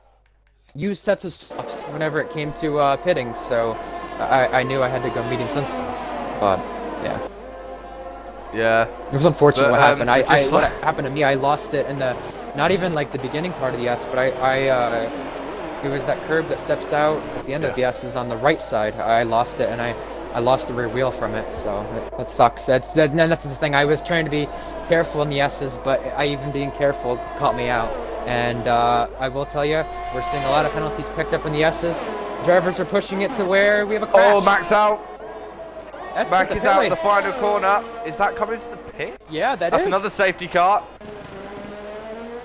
used sets of softs whenever it came to pitting, so I knew I had to go mediums and softs. But yeah, it was unfortunate what happened. What happened to me, I lost it in the not even like the beginning part of the S, but it was that curb that steps out at the end of the S is on the right side. I lost it, and I lost the rear wheel from it, so that sucks. That's the thing. I was trying to be careful in the S's, but even being careful caught me out. And I will tell you, we're seeing a lot of penalties picked up in the S's. Drivers are pushing it to where we have a crash. Oh, Max out. Max is out of the final corner. Is that coming to the pits? Yeah, that's another safety car.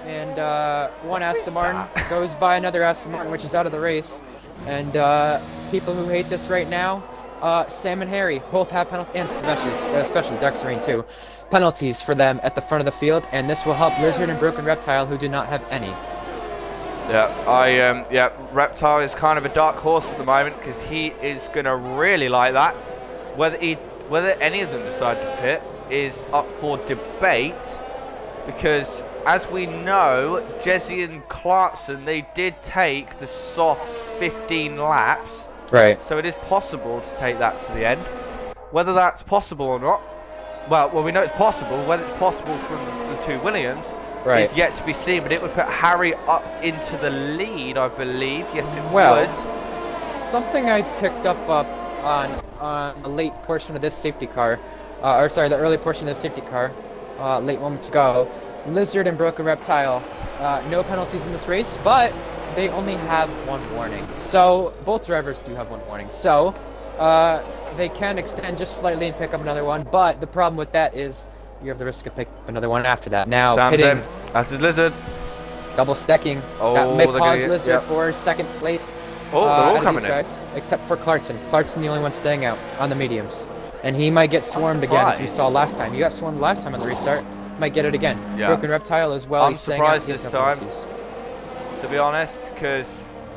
And one Aston Martin goes by another Aston Martin, which is out of the race. And people who hate this right now, Sam and Harry both have penalties, and especially Dark Serene too, penalties for them at the front of the field, and this will help Lizard and Broken Reptile, who do not have any. Yeah, Reptile is kind of a dark horse at the moment, because he is going to really like that. Whether any of them decide to pit is up for debate, because as we know, Jesse and Clarkson, they did take the softs 15 laps. Right. So it is possible to take that to the end. Whether that's possible or not, well, we know it's possible. Whether it's possible from the two Williams, Right. is yet to be seen, but it would put Harry up into the lead, I believe. Yes, it Well, would. something I picked up on the late portion of this safety car, or sorry, the early portion of the safety car, late moments ago. Lizard and Broken Reptile, no penalties in this race, but they only have one warning. So both drivers do have one warning. So they can extend just slightly and pick up another one, but the problem with that is you have the risk of picking up another one after that. Now Sam's pitting, in. That's his Lizard. double stacking. Oh, That may they're pause gonna- Lizard yep. for second place. Oh, they're out all of coming these in. guys, except for Clarkson. Clarkson the only one staying out on the mediums. And he might get swarmed again, as we saw last time. He got swarmed last time on the restart. Might get it again. Yeah. Broken Reptile as well. I'm He's staying out. surprised He has this no time. penalties. To be honest, because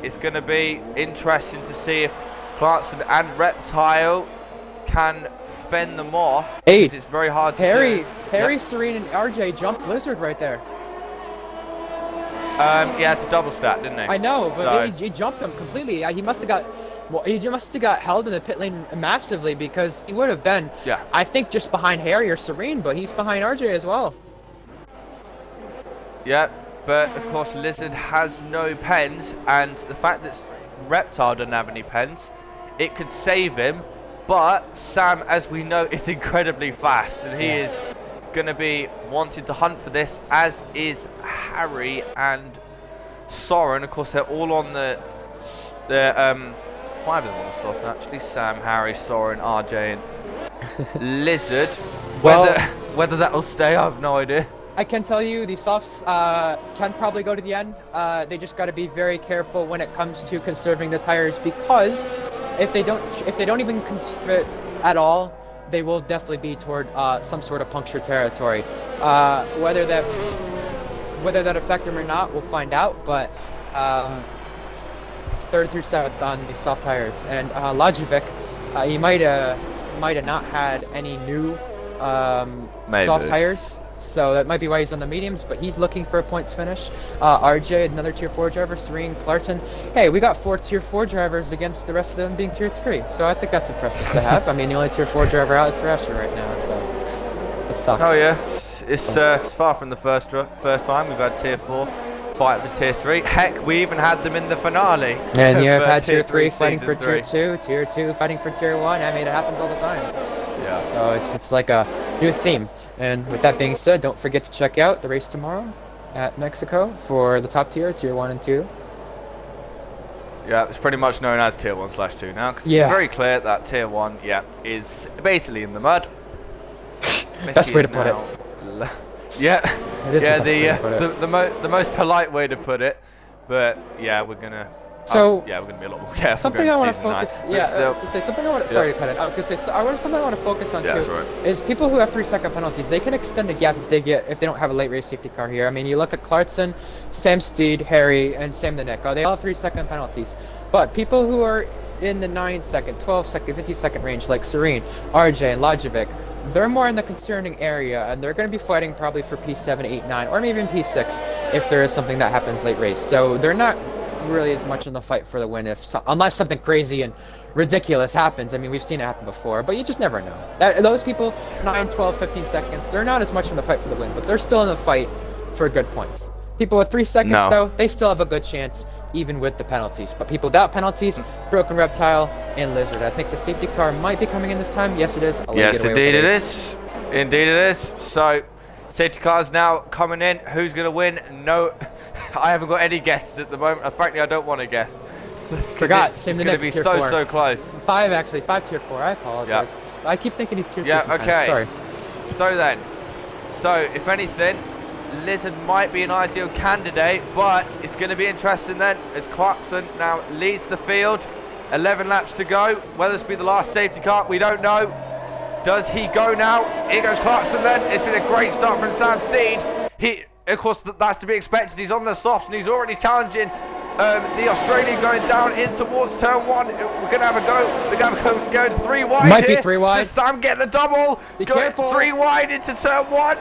it's going to be interesting to see if Clarkson and Reptile can fend them off. Hey, because it's very hard to Harry, do. Harry, Yep. Serene, and RJ jumped Lizard right there. He had to double stack, didn't he? I know, but So- he jumped him completely. He must have got, well, he must have got held in the pit lane massively because he would have been, Yeah. I think, just behind Harry or Serene, but he's behind RJ as well. Yeah, but of course Lizard has no pens, and the fact that Reptile doesn't have any pens, it could save him. But Sam, as we know, is incredibly fast, and he is going to be wanting to hunt for this, as is Harry and Soren. Of course, they're all on the 5 of them on the soft actually. Sam, Harry, Soren, RJ, and Lizard. Well- Whether that will stay, I have no idea. I can tell you the softs can probably go to the end. They just got to be very careful when it comes to conserving the tires, because if they don't even conserve it at all, they will definitely be toward some sort of puncture territory. Whether that affect them or not, we'll find out. But 3rd through 7th on the soft tires, and Lajovic, he might have not had any new soft tires. So that might be why he's on the mediums, but he's looking for a points finish. RJ, another tier 4 driver, Serene, Clarkson. Hey, we got 4 tier 4 drivers against the rest of them being tier 3. So I think that's impressive to have. I mean, the only tier 4 driver out is Thrasher right now, so it sucks. Oh yeah, it's far from the first time we've had tier 4 fight for tier 3. Heck, we even had them in the finale. And you have for had tier 3 fighting season for 3. tier 2 fighting for tier 1. I mean, it happens all the time. Yeah. So it's like a new theme. And with that being said, don't forget to check out the race tomorrow at Mexico for the top tier 1 and 2. Yeah, it's pretty much known as tier 1/2 now, because Yeah. it's very clear that tier 1, is basically in the mud. Best way to put it. Yeah, It is yeah, the best way to put it. the most polite way to put it, but yeah, we're gonna. So- yeah, we're gonna be a lot more careful. Something going I want to season 9, focus. but Yeah, I still- was gonna say something I want to. Sorry to cut it. I was gonna say something I want to focus on Yeah, too. that's right. Is people who have 3-second penalties, they can extend the gap if they don't have a late race safety car here. I mean, you look at Clarkson, Sam Steed, Harry, and Sam the Nick. They all have 3-second penalties. But people who are in the 9-second, 12-second, 50-second range, like Serene, RJ, and Lajovic, they're more in the concerning area, and they're going to be fighting probably for P7, 8, 9, or maybe even P6 if there is something that happens late race. So they're not really as much in the fight for the win, unless something crazy and ridiculous happens. I mean, we've seen it happen before, but you just never know. Those people, 9, 12, 15 seconds, they're not as much in the fight for the win, but they're still in the fight for good points. People with 3 seconds, No. though, they still have a good chance, even with the penalties. But people without penalties, Broken Reptile and Lizard. I think the safety car might be coming in this time. Yes, it is. I'll let you Yes, get away with indeed it lead. is. Indeed it is. So, safety cars now coming in. Who's going to win? No, I haven't got any guesses at the moment. Frankly, I don't want to guess. Forgot, It's same going the to Nick, be tier so, 4. so close. 5 actually, 5 tier 4. I apologize. I keep thinking he's tier 3 Yeah, sometimes. okay. Sorry. So then, if anything, Lizard might be an ideal candidate, but it's going to be interesting then as Clarkson now leads the field. 11 laps to go. Whether this be the last safety car, we don't know. Does he go now? Here goes Clarkson then. It's been a great start from Sam Steed. Of course, that's to be expected. He's on the softs and he's already challenging the Australian going down in towards turn 1. We're going to have a go. We're going to go 3 wide. Might be here. 3 wide. Does Sam get the double? Be Go careful. 3 wide into turn 1.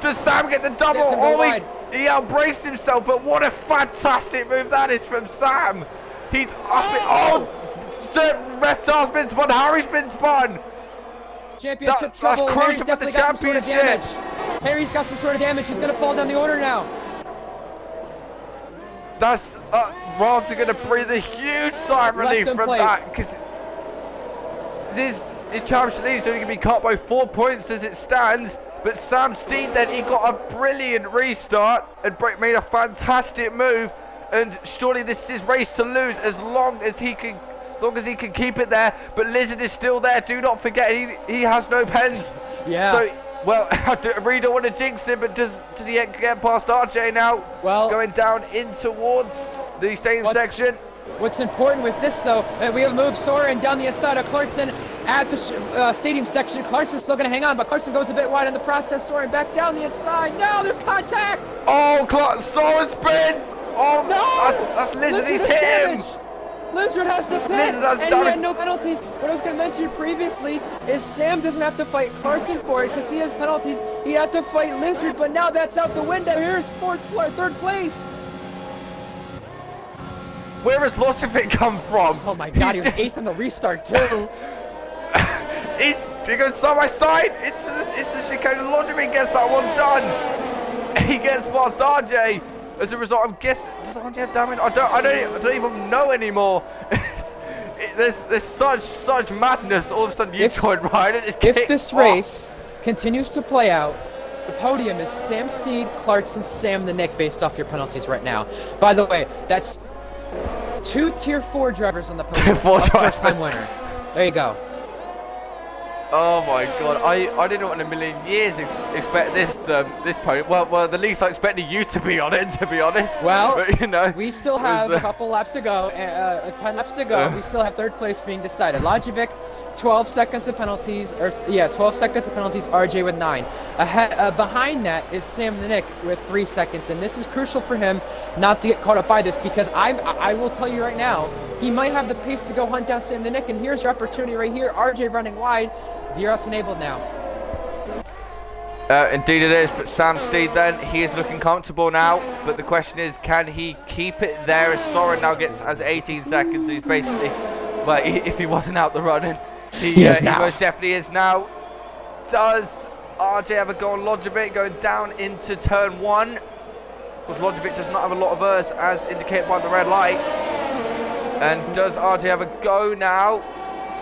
Does Sam get the double? Gets him go Oh, wide. he outbraced himself, but what a fantastic move that is from Sam. He's up it. Oh, Reptile's been spun. Harry's been spun. Championship That's trouble. crucial Harry's for the definitely got some sort of championship. damage. Harry's got some sort of damage. He's gonna fall down the order now. That's Rams are going to breathe a huge sigh of relief from that, because his championship lead is only going to be cut by 4 points as it stands. But Sam Steed then, he got a brilliant restart and made a fantastic move. And surely this is his race to lose as long as he can keep it there. But Lizard is still there. Do not forget, he has no pens. Yeah. So, well, I really don't want to jinx him, but does he get past RJ now? Well, going down in towards the stadium section. What's important with this, though, we have moved Soren down the inside of Clarkson at the stadium section. Clarkson's still going to hang on, but Clarkson goes a bit wide in the process. Soren back down the inside. No, there's contact. Oh, Soren spins. Oh, no. That's Lizard. He's hit him. Lizard has to pit, and he had no penalties. What I was going to mention previously is Sam doesn't have to fight Clarkson for it because he has penalties. He'd have to fight Lizard, but now that's out the window. Here's third place. Where has Lotovic come from? Oh my god, he was 8th on the restart too. He goes side by side. It's the chicane. Lotovic gets that one done. He gets past RJ. As a result, I'm guessing, does RJ have damage? I don't even know anymore. There's such madness. All of a sudden, you join Ryan. If this race continues to play out, the podium is Sam Steed, Clarkson, Sam the Nick, based off your penalties right now. By the way, that's 2 Tier 4 drivers on the podium. Tier 4 drivers. First-time winner. There you go. Oh my god, I didn't in a million years expect this podium. Well, the least I expected you to be on it, to be honest. Well, but, you know, we still have a couple laps to go, 10 laps to go. We still have 3rd place being decided. Lojovic, 12 seconds of penalties, 12 seconds of penalties, RJ with 9. Behind that is Sam the Nick with 3 seconds, and this is crucial for him not to get caught up by this, because I will tell you right now, he might have the pace to go hunt down Sam the Nick, and here's your opportunity right here. RJ running wide, DRS enabled now. Indeed it is, but Sam Steed then, he is looking comfortable now, but the question is, can he keep it there as Soren now has 18 seconds, so he's basically, well, if he wasn't out the running, he most definitely is now. Does RJ have a go on Lojovic going down into turn 1? Because Lojovic does not have a lot of earth as indicated by the red light. And does RJ have a go now?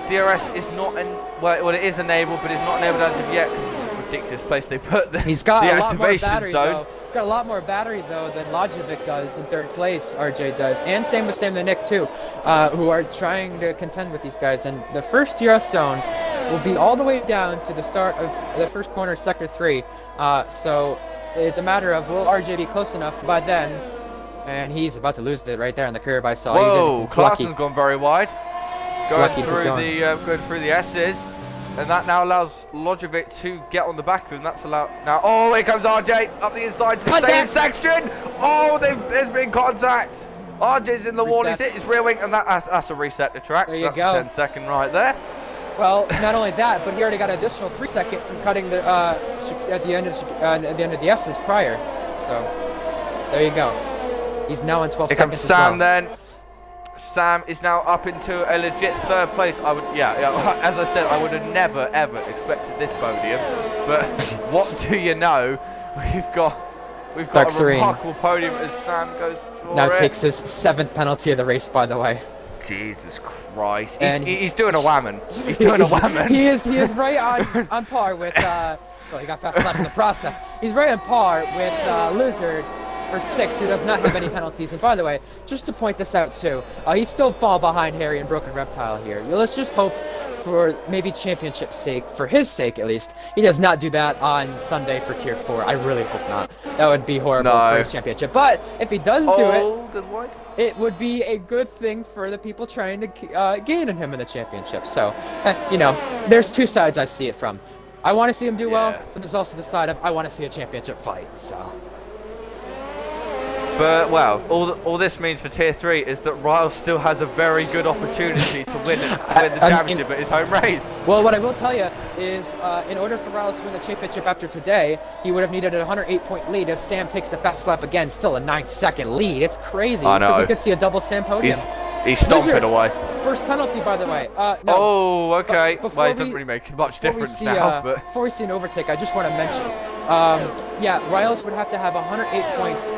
DRS is not, well, it is enabled, but it's not enabled as of yet because it's a ridiculous place they put the activation zone. He's got a lot more battery, though, than Lojovic does in 3rd place, RJ does. And same with Sam the Nick, too, who are trying to contend with these guys. And the first DRS zone will be all the way down to the start of the first corner, sector 3. So it's a matter of, will RJ be close enough by then? And he's about to lose it right there in the curve I saw. Whoa, Clarkson's gone very wide. Going through the S's. And that now allows Lojovic to get on the back of him. That's allowed now. Oh, here comes RJ up the inside to the stadium section. Oh, there's been contact. RJ's in the wall. He's hit his rear wing, and that's a reset the track. There you that's go. A 10-second right there. Well, not only that, but he already got an additional 3 seconds from cutting the at the end of the S's prior. So there you go. He's now in 12 seconds. Here comes Sam then. Sam is now up into a legit 3rd place. As I said, I would have never ever expected this podium. But what do you know? We've got a remarkable podium as Sam goes through. Now takes his 7th penalty of the race, by the way. Jesus Christ! He's doing a whammon. He's doing a whammon. He is right on par with. Well, he got fast lap in the process. He's right on par with Lizard for 6th, who does not have any penalties. And by the way, just to point this out too, he'd still fall behind Harry and Broken Reptile here. Let's just hope, for maybe championship's sake, for his sake at least, he does not do that on Sunday for Tier 4. I really hope not. That would be horrible for his championship. But if he does do it, it would be a good thing for the people trying to gain on him in the championship. So, you know, there's 2 sides I see it from. I want to see him do well, but there's also the side of I want to see a championship fight. So. But, well, all this means for Tier 3 is that Riles still has a very good opportunity to win the championship at his home race. Well, what I will tell you is, in order for Riles to win the championship after today, he would have needed a 108-point lead as Sam takes the fast lap again. Still a 9-second lead. It's crazy. I know. We could see a double Sam podium. He's stomping away. First penalty, by the way. No. Oh, okay. Before Well, it doesn't we- really make much Before we difference see, now, but before we see an overtake, I just want to mention, yeah, Riles would have to have 108 points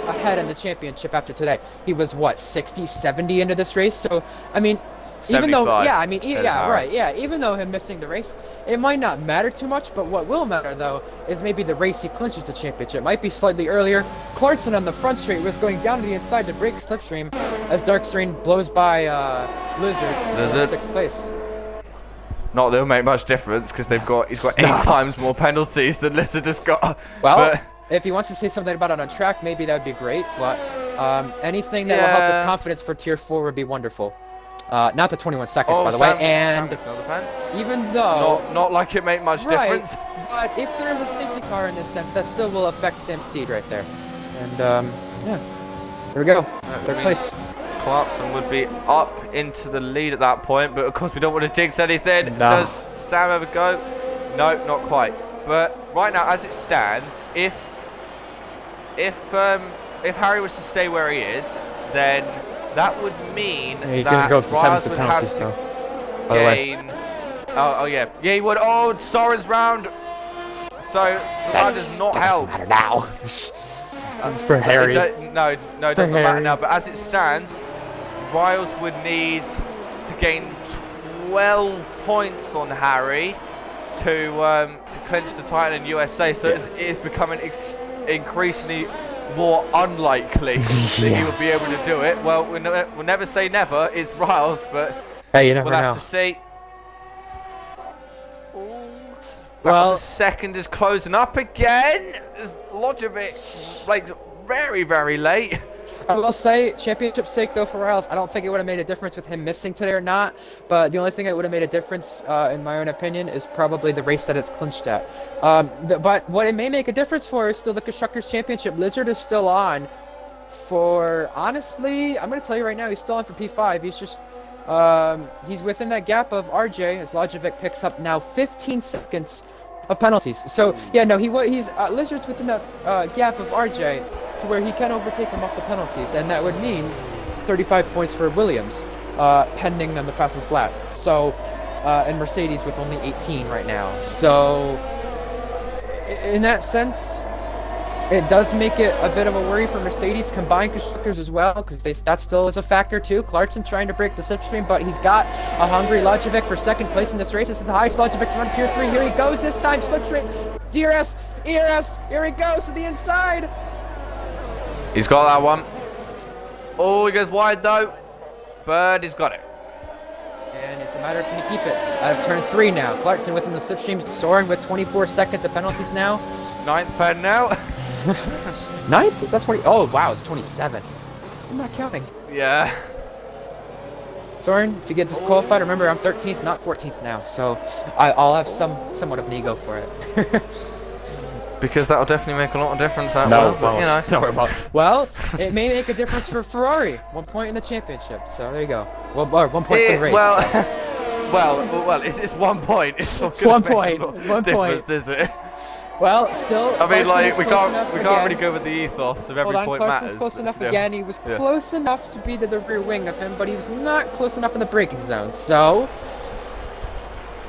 ahead in the championship after today. He was what, 60, 70 into this race? So, I mean, even though, 75 yeah, I mean, ahead of yeah, Harry. right, yeah, even though him missing the race, it might not matter too much. But what will matter though is maybe the race he clinches the championship. Might be slightly earlier. Clarkson on the front straight was going down to the inside to break slipstream as Darkstream blows by Lizard in sixth place. not that it'll make much difference because he's got 8 times more penalties than Lizard has got. Well, but, if he wants to say something about it on track, maybe that would be great. But anything that will help his Yeah. confidence for Tier 4 would be wonderful. Not the 21 seconds, oh, by the way. Sam- And Sam's another fan. even though... Not like it make much right, difference. but if there is a safety car in this sense, that still will affect Sam Steed right there. And, yeah. There we go. Third place. Clarkson would be up into the lead at that point, but of course we don't want to jinx anything. No. Does Sam ever go? No, not quite. But right now, as it stands, if Harry was to stay where he is, then that would mean Yeah, he's that going to go up to 7th Riles with would penalties, have though. to By the way. gain. Oh yeah, yeah he would. Oh, Soren's round. So that does not help. Doesn't matter now. For Harry. No, it doesn't matter now. But as it stands, Riles would need to gain 12 points on Harry to clinch the title in USA. So it is becoming increasingly more unlikely that he will be able to do it. Well, we'll never say never. It's Riles, but Hey, you never we'll know. have to see. Well, The second is closing up again. There's Lojovic, like, very, very late. I will say, championship's sake though for Riles, I don't think it would have made a difference with him missing today or not. But the only thing that would have made a difference, in my own opinion, is probably the race that it's clinched at. But what it may make a difference for is still the Constructors' Championship. Lizard is still on for, honestly, I'm going to tell you right now, he's still on for P5. He's just, he's within that gap of RJ as Lojovic picks up now 15 seconds of penalties. So, yeah, no, he's Lizard's within that gap of RJ to where he can overtake him off the penalties, and that would mean 35 points for Williams, pending on the fastest lap. So, and Mercedes with only 18 right now. So, in that sense, it does make it a bit of a worry for Mercedes combined constructors as well, because that still is a factor too. Clarkson trying to break the slipstream, but he's got a hungry Lojovic for second place in this race. This is the highest Lojovic's run, Tier 3. Here he goes this time, slipstream. DRS, ERS, here he goes to the inside. He's got that one. Oh, he goes wide though, but he's got it. And it's a matter of can he keep it. Out of turn 3 now. Clarkson within the slipstream, soaring with 24 seconds of penalties now. 9th pen now. 9th? Is that 20? Oh, wow, it's 27. I'm not counting. Yeah. Soren, if you get disqualified, remember I'm 13th, not 14th now. So I'll have somewhat of an ego for it. Because that'll definitely make a lot of difference. That No, will, but, you know. No, it won't. Well, it may make a difference for Ferrari. 1 point in the championship. So there you go. Well, or 1 point for the race. Well, so. well, it's 1 point. It's not It's gonna 1 make point. a lot of 1 point. difference, is it? Well, still. I mean, Clarkson like is we close enough can't again. really go with the ethos of every Hold on, point Clarkson's matters. close but enough still. again. He was Yeah. close enough to be to the rear wing of him, but he was not close enough in the braking zone. So,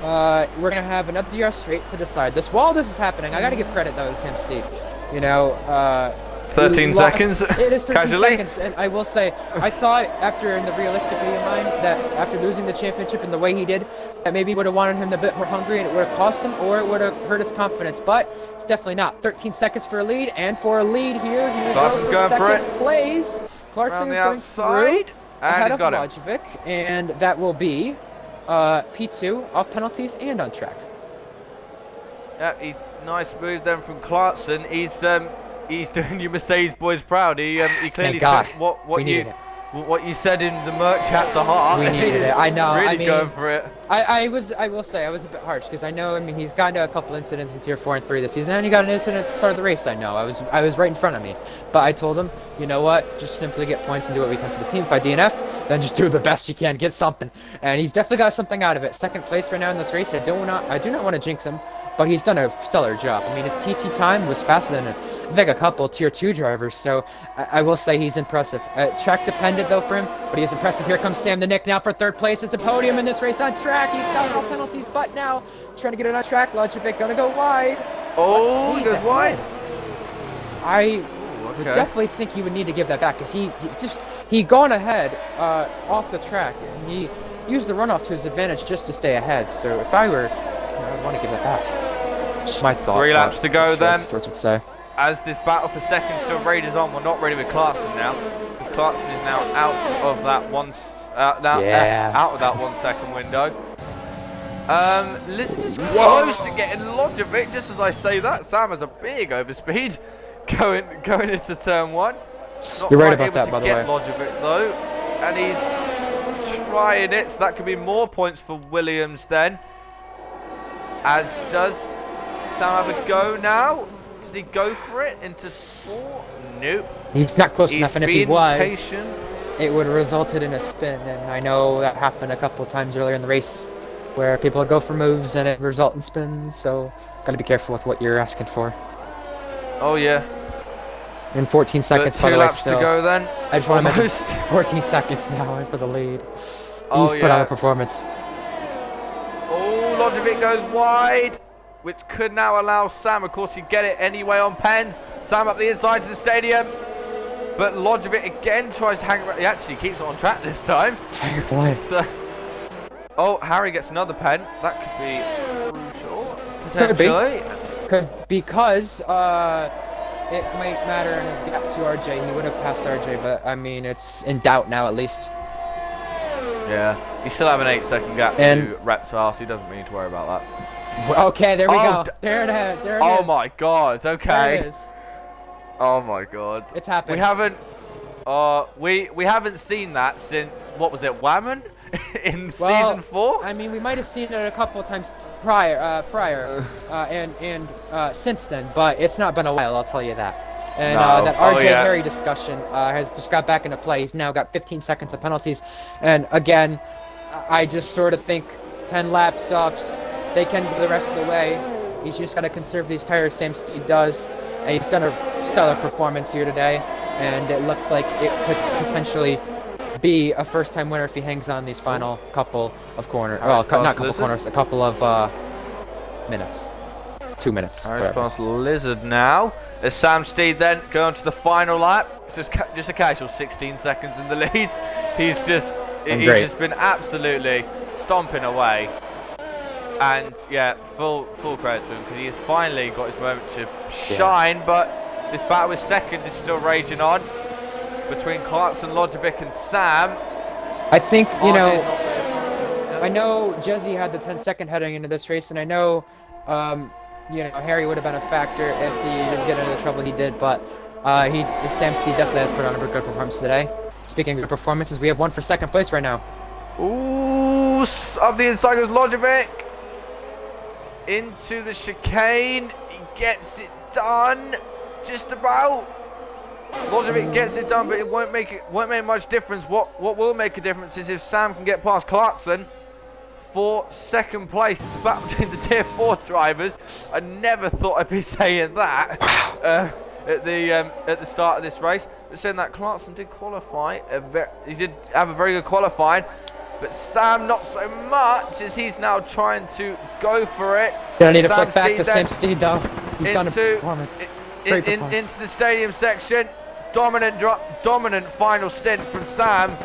we're going to have another DR straight to decide this. While this is happening, I got to give credit, though, to Sam Steed. You know, 13 he lost- seconds? It is 13 Casually? seconds, and I will say, I thought after, in the realistically in mind, that after losing the championship in the way he did, that maybe would have wanted him a bit more hungry and it would have cost him, or it would have hurt his confidence, but it's definitely not. 13 seconds for a lead, and for a lead here, he will Clarkson's go going for for second it. place. Clarkson Around is the going outside, through and ahead he's of got it. Lojovic, and that will be P2 off penalties and on track. Yeah, nice move then from Clarkson. He's doing you Mercedes boys proud. He clearly God. took We what needed it. what you said in the merch chat to heart. We needed it. I know. Really I mean, going for it. I will say, I was a bit harsh because I know, I mean, he's gotten to a couple incidents in Tier 4 and 3 this season, and he got an incident at the start of the race, I know. I was right in front of me. But I told him, you know what, just simply get points and do what we can for the team. If I DNF, then just do the best you can, get something. And he's definitely got something out of it. Second place right now in this race. I do not want to jinx him, but he's done a stellar job. I mean, his TT time was faster than I think a couple Tier 2 drivers, so I will say he's impressive. Track dependent though for him, but he is impressive. Here comes Sam the Nick now for 3rd place. It's a podium in this race on track. He's got no penalties, but now trying to get it on track. Logivic gonna go wide. Oh, he goes wide. I would definitely think he would need to give that back, because he gone ahead off the track, and he used the runoff to his advantage just to stay ahead. So if I were, I'd want to give that back. Just my thought. 3 laps to go then. Stewards would say. As this battle for second still rages on, we're not ready with Clarkson now, because Clarkson is now out of that out of that 1 second window. Listen, is close to getting Logivic. Just as I say that, Sam has a big overspeed going into turn 1. Not You're right quite about that, by the way. able to get Logivic though, and he's trying it, so that could be more points for Williams then. As does Sam have a go now? Does he go for it into 4? Nope. He's not close enough, and if he was, patient. it would have resulted in a spin. And I know that happened a couple of times earlier in the race, where people would go for moves and it would result in spins. So gotta be careful with what you're asking for. Oh yeah. In 14 seconds, But by 2 the way, laps still. to go then. I just want to mention Almost. 14 seconds now for the lead. Oh, He's put on yeah. a performance. Oh, Logivic goes wide, which could now allow Sam. Of course, he'd get it anyway on pens. Sam up the inside to the stadium. But Logivic again tries to hang around. He actually keeps it on track this time. Fair play. So, oh, Harry gets another pen. That could be crucial, Could be. potentially. Because it might matter in his gap to RJ. He would have passed RJ, but I mean, it's in doubt now at least. Yeah, you still have an 8-second gap And- to Reptile, so he doesn't need to worry about that. Well, okay, there we Oh, go. There it is. There it is. Oh my God! There Okay. it is. Oh my God. It's happened. We haven't seen that since, what was it, Whammon in Well, season 4? I mean, we might have seen it a couple of times prior, and since then, but it's not been a while. I'll tell you that. And No. that Oh, RJ yeah. Harry discussion has just got back into play. He's now got 15 seconds of penalties, and again, I just sort of think 10 lap stops, they can go the rest of the way. He's just got to conserve these tires, same as he does. And he's done a stellar performance here today, and it looks like it could potentially be a first-time winner if he hangs on these final couple of corners. Well, not couple corners, a couple of minutes. 2 minutes. Harry's whatever. past Lizard now. As Sam Steed then going to the final lap. It's just a casual 16 seconds in the lead. He's just been absolutely stomping away. And yeah, full credit to him, because he has finally got his moment to shine. But this battle with second is still raging on between Clarkson, Logivic, and Sam. I think, you know, RJ's I know Jezzy had the 10-second heading into this race, and I know, you know, Harry would have been a factor if he didn't get into the trouble he did, but Sam Steed definitely has put on a good performance today. Speaking of good performances, we have one for second place right now. Ooh, up the inside goes Logivic. Into the chicane. He gets it done. Just about. Logivic gets it done, but it won't make much difference. What will make a difference is if Sam can get past Clarkson for second place. It's a battle between the tier 4 drivers. I never thought I'd be saying that at the start of this race. But saying that, Clarkson did qualify. He did have a very good qualifying. But Sam not so much, as he's now trying to go for it. Don't need to Sam flick back to Steed Sam Steed though. He's done a into- performance. Great performance. Into the stadium section. Dominant final stint from Sam.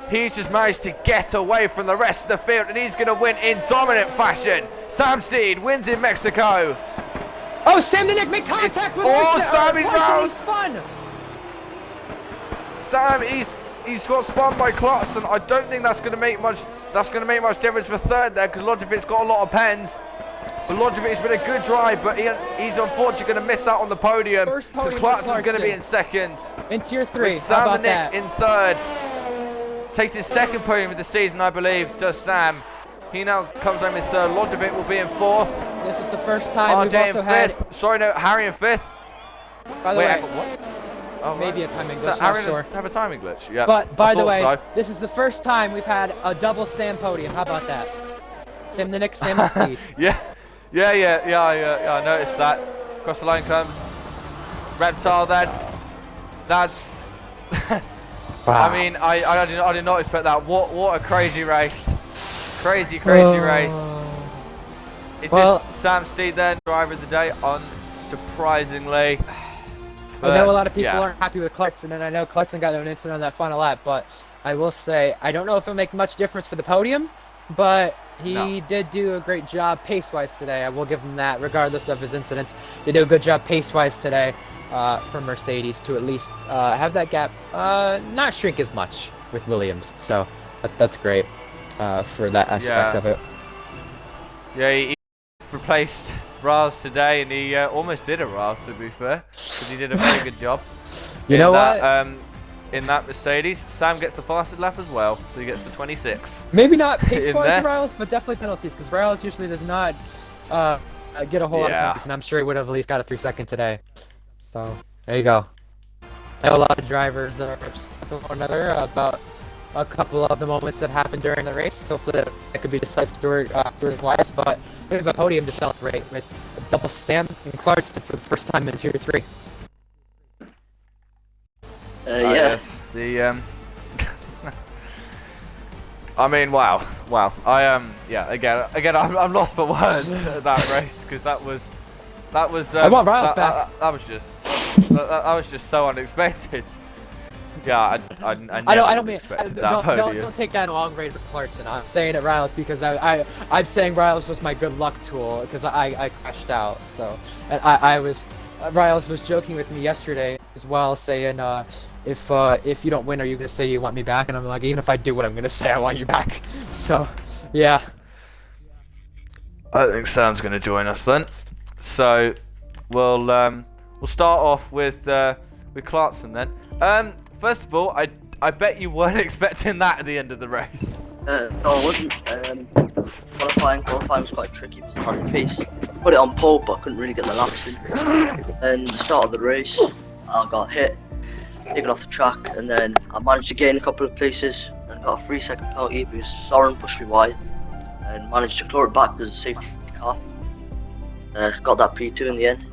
He's just managed to get away from the rest of the field, and he's going to win in dominant fashion. Sam Steed wins in Mexico. Oh, Sam the Nick made contact with Sam, he's Clarkson, he round. spun. Sam, he's got spun by Clarkson. I don't think that's going to make much. That's going to make much difference for third there, because Logivic's got a lot of pens. But Logivic's been a good drive, but he's unfortunately going to miss out on the podium, First because podium for Clarkson's going to be in second. In tier 3, With how Sam about the Nick that? in third. Takes his second podium of the season, I believe, does Sam. He now comes home in third. Logivic will be in fourth. This is the first time we've RJ also in had, fifth. Sorry, no, Harry in fifth. by the Wait, way, what? Oh, maybe right. a timing So glitch, Harry not sure. have a timing glitch. Yeah. But by I the thought way, so. this is the first time we've had a double Sam podium. How about that? Sam the Nick, Sam the Steed. Yeah. Yeah, I noticed that. Across the line comes Reptile then. That's... Wow. I mean, I did not expect that. What a crazy race. Crazy race. It Well, just Sam Steed then, driver of the day, unsurprisingly. I know a lot of people yeah. aren't happy with Clarkson, and I know Clarkson got an incident on that final lap, but I will say, I don't know if it'll make much difference for the podium, but he did do a great job pace-wise today. I will give him that, regardless of his incidents. They did a good job pace-wise today for Mercedes to at least have that gap not shrink as much with Williams. So that's great for that aspect of it. Yeah, he replaced Raz today, and he almost did a Raz, to be fair, because he did a very good job. You know what? In that Mercedes, Sam gets the fastest lap as well, so he gets the 26. Maybe not pace-wise there. Riles, but definitely penalties, because Riles usually does not get a whole lot of penalties, and I'm sure he would have at least got a 3-second today. So, there you go. I know a lot of drivers are upset with one another about a couple of the moments that happened during the race. Hopefully that could be decided steward-wise, but we have a podium to celebrate with a double Sam and Clarkson for the first time in Tier 3. Yeah. Yes, the I mean, wow. Yeah. Again, I'm lost for words at that race, because that was. I want Riles back. That was just so unexpected. Yeah, I never would expected that podium. Don't take that long range with Clarkson. I'm saying it Riles because I'm saying Riles was my good luck tool because I crashed out. So and Riles was joking with me yesterday as well, saying if you don't win, are you gonna say you want me back? And I'm like, even if I do, what I'm gonna say, I want you back. So yeah. I think Sam's gonna join us then. So we'll start off with Clarkson then. First of all, I bet you weren't expecting that at the end of the race. No, I wasn't. Qualifying was quite tricky. It was hard to pace. Put it on pole, but I couldn't really get the laps in. Then the start of the race, I got hit, taken off the track, and then I managed to gain a couple of places and got a 3-second penalty because Soren pushed me wide, and managed to claw it back because of a safety car. Got that P2 in the end.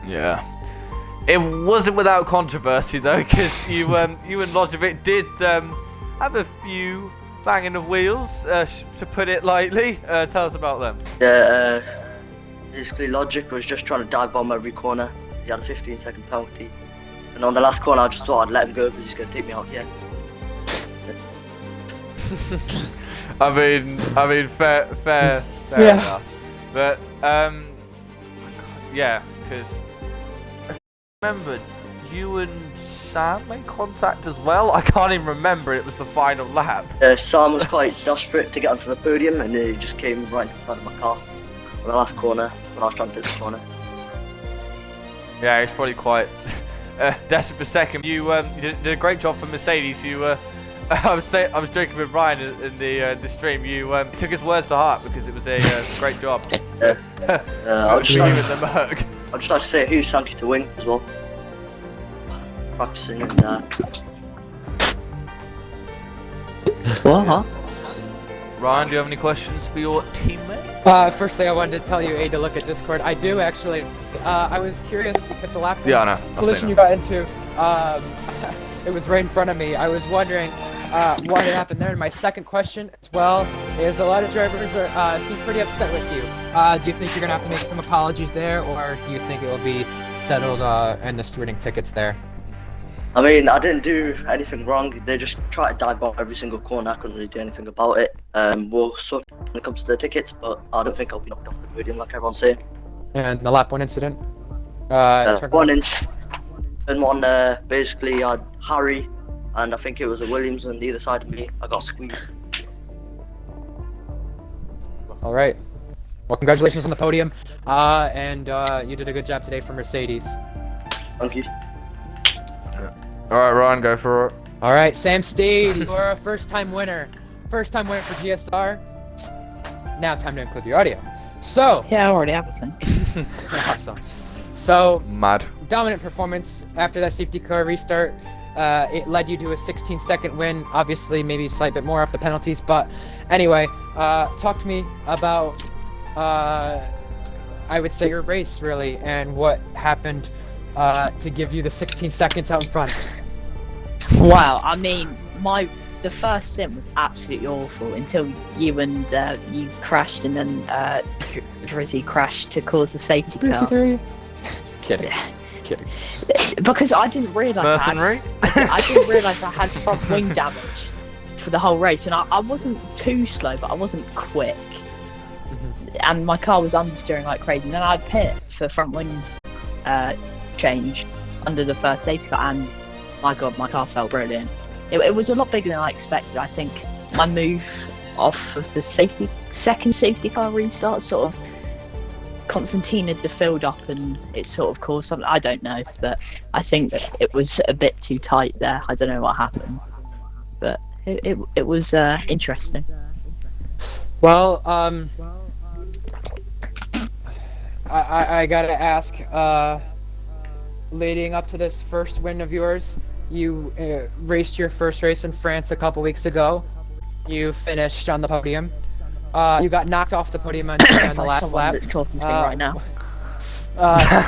Yeah. It wasn't without controversy though, because you and Lojovic did have a few banging of wheels, to put it lightly. Tell us about them. Yeah, basically Logic was just trying to dive bomb every corner. He had a 15-second penalty, and on the last corner I just thought I'd let him go because he's going to take me out again. I mean, fair Yeah. enough. But yeah, because I remember you and Sam made contact as well. I can't even remember. It was the final lap. Sam was quite desperate to get onto the podium, and he just came right in front of my car on the last corner when I was trying to hit the corner. Yeah, he's probably quite desperate for second. You did a great job for Mercedes. I was joking with Ryan in the stream. You took his words to heart because it was a great job. I'd just like to say a huge thank you to Wing as well. Practicing and Ryan, do you have any questions for your teammate? Firstly, I wanted to tell you to look at Discord. I do actually. I was curious because the lap collision you got into, it was right in front of me. I was wondering what had happened there. And my second question as well is a lot of drivers seem pretty upset with you. Do you think you're gonna have to make some apologies there, or do you think it will be settled in the stewarding tickets there? I mean, I didn't do anything wrong. They just tried to dive bomb every single corner. I couldn't really do anything about it. We'll sort when it comes to the tickets, but I don't think I'll be knocked off the podium like everyone's saying. And the lap 1 incident? One inch. And one, basically, I had Harry, and I think it was a Williams on either side of me. I got squeezed. All right. Well, congratulations on the podium, and you did a good job today for Mercedes. Thank you. All right, Ryan, go for it. All right, Sam Steed, you are a first-time winner. First-time winner for GSR. Now, time to include your audio. So. Yeah, I already have a thing. Awesome. So. Mad. Dominant performance after that safety car restart. It led you to a 16-second win. Obviously, maybe a slight bit more off the penalties, but anyway, talk to me about I would say, your race, really, and what happened to give you the 16 seconds out in front. Wow, I mean, the first stint was absolutely awful until you and you crashed, and then Drizzy crashed to cause the safety car. Kidding. Because I didn't realise Mercenary? I didn't realise I had front wing damage for the whole race, and I wasn't too slow, but I wasn't quick. And my car was understeering like crazy. And then I pit for front wing change under the first safety car, and my god, my car felt brilliant. It was a lot bigger than I expected. I think my move off of the second safety car restart sort of concertinaed the field up, and it sort of caused something. I don't know, but I think it was a bit too tight there. I don't know what happened, but it was interesting. Well, I gotta ask, leading up to this first win of yours, you raced your first race in France a couple weeks ago. You finished on the podium. You got knocked off the podium on the last lap. That's talking to me right now.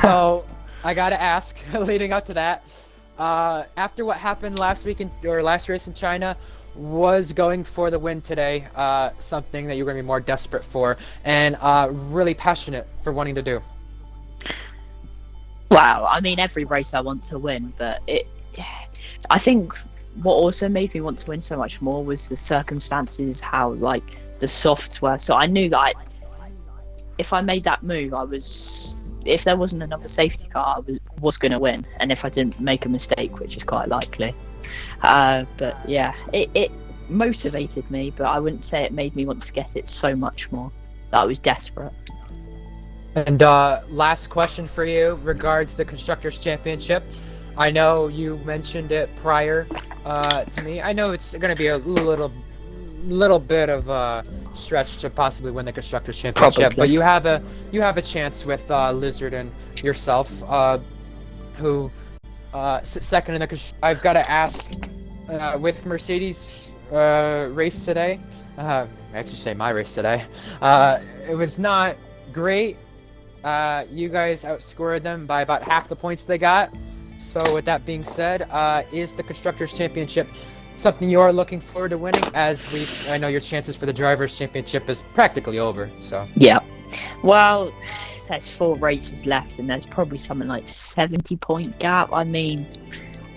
So I gotta ask, leading up to that, after what happened last week or last race in China, was going for the win today something that you're going to be more desperate for and really passionate for wanting to do? Wow, I mean, every race I want to win, but I think what also made me want to win so much more was the circumstances, how like the softs were. So I knew that if I made that move, if there wasn't another safety car, I was going to win, and if I didn't make a mistake, which is quite likely. But yeah, it motivated me, but I wouldn't say it made me want to get it so much more that I was desperate. And last question for you regards the Constructors' Championship. I know you mentioned it prior to me. I know it's going to be a little bit of a stretch to possibly win the Constructors' Championship, Probably. but you have a chance with Lizard and yourself, who sit second in the. I've got to ask, with Mercedes race today. I should say my race today. It was not great. You guys outscored them by about half the points they got. So with that being said, is the Constructors' Championship something you're looking forward to winning? I know your chances for the Drivers' Championship is practically over. So Yeah. Well, there's 4 races left, and there's probably something like 70-point gap. I mean,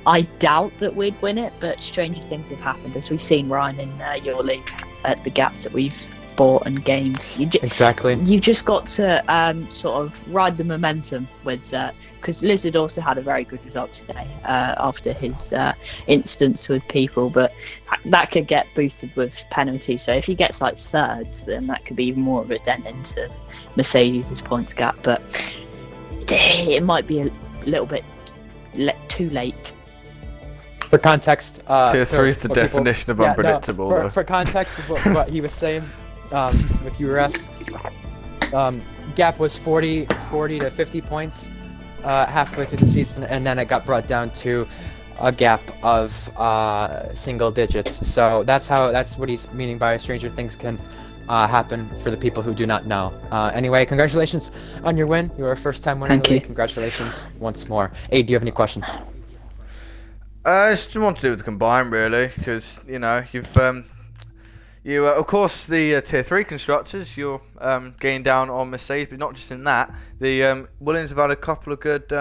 I doubt that we'd win it, but stranger things have happened, as we've seen, Ryan, in your league, at the gaps that we've bought and gained. exactly. You've just got to sort of ride the momentum with because Lizard also had a very good result today after his instance with people, but that could get boosted with penalties. So if he gets like thirds, then that could be even more of a dent into Mercedes' points gap. But it might be a little bit too late. For context, Tier 3 is the definition of unpredictable. No, for context, what he was saying with URS, gap was 40 to 50 points halfway through the season, and then it got brought down to a gap of single digits. So that's what he's meaning by stranger things can happen for the people who do not know. Anyway, congratulations on your win. You were a first-time winner. Thank you. Congratulations once more. Abe, do you have any questions? Just want to do with the combine, really, because you've of course the tier 3 constructors, you're getting down on Mercedes, but not just in that. The Williams have had a couple of good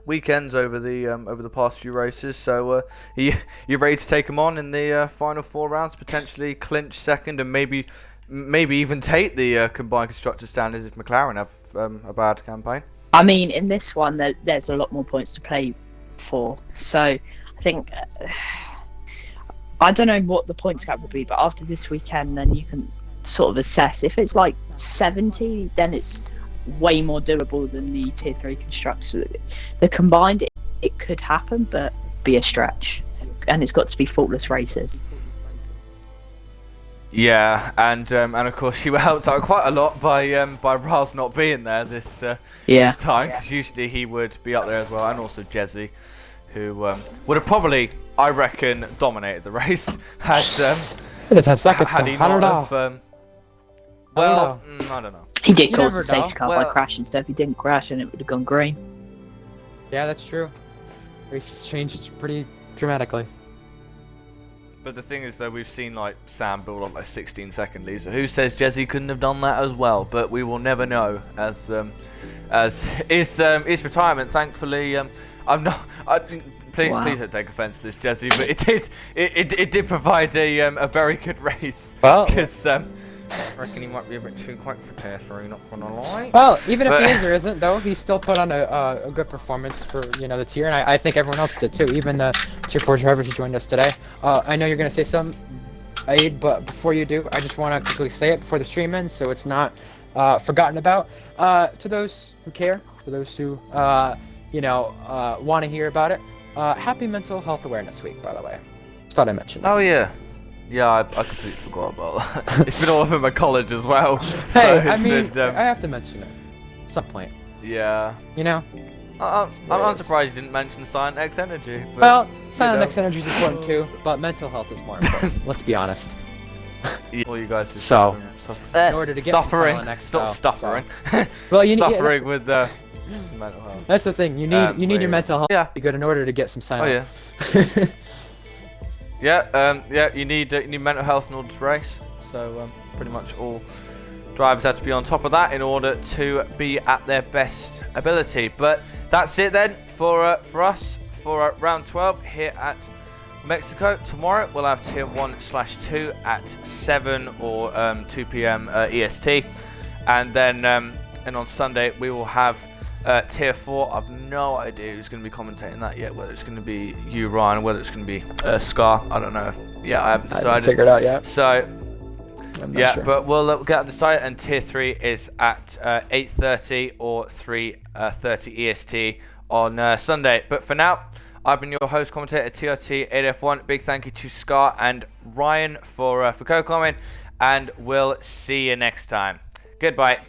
weekends over the past few races, so you ready to take them on in the final 4 rounds, potentially clinch second, and maybe even take the combined constructor standings if McLaren have a bad campaign. I mean, in this one, there's a lot more points to play for, so I think I don't know what the points gap will be, but after this weekend, then you can sort of assess. If it's like 70, then it's way more doable than the tier 3 constructors. The combined, it could happen, but be a stretch, and it's got to be faultless races. Yeah, and of course you were helped out quite a lot by Raz not being there this time, because usually he would be up there as well, and also Jesse, who would have probably, I reckon, dominated the race had he not have. I don't know. He did You cause never the safety know. car Well- by crashing stuff. He didn't crash and it would have gone green. Yeah, that's true. Race changed pretty dramatically. But the thing is, though, we've seen like Sam build up like 16-second leads. So who says Jesse couldn't have done that as well? But we will never know. As his retirement, thankfully, I'm not. Please Wow. don't take offence to this, Jesse. But it did provide a very good race. Well- Because I reckon he might be a bit too quick for tier 3. Not gonna lie. Well, even if But- he is or isn't, though, he still put on a good performance for the tier, and I think everyone else did too. Even the tier 4 driver who joined us today. I know you're gonna say some, Aid, but before you do, I just want to quickly say it before the stream ends, so it's not forgotten about. To those who care, to those who want to hear about it. Happy Mental Health Awareness Week, by the way. Just thought I mentioned that. Oh yeah. Yeah, I completely forgot about that. It's been all over my college as well. Hey, so I it's mean, been, I have to mention it. At some point, yeah. you know? I'm what it is. unsurprised you didn't mention SilentX Energy. But, Well, you SilentX know. Energy is important too, but mental health is more important. Let's be honest. All you guys just So, suffering. in order to get some suffering. SilentX Stop stuff, suffering. Well, you need Suffering with mental health. that's the thing. You need your wait. mental health Yeah. to be good in order to get some Oh silent. yeah. Yeah. You need mental health in order to race. So pretty much all drivers have to be on top of that in order to be at their best ability. But that's it then for us for round 12 here at Mexico. Tomorrow we'll have tier 1/2 at 7 or 2 p.m. EST, and then and on Sunday we will have tier 4. I've no idea who's going to be commentating that yet. Whether it's going to be you, Ryan, or whether it's going to be Scar. I don't know. Yeah, I haven't I haven't decided. figured out yet. So I'm not yeah, sure. but we'll get on the site, and tier 3 is at 8:30 or 3:30 EST on Sunday. But for now, I've been your host, commentator TRT 8F1. Big thank you to Scar and Ryan for co-commenting, and we'll see you next time. Goodbye.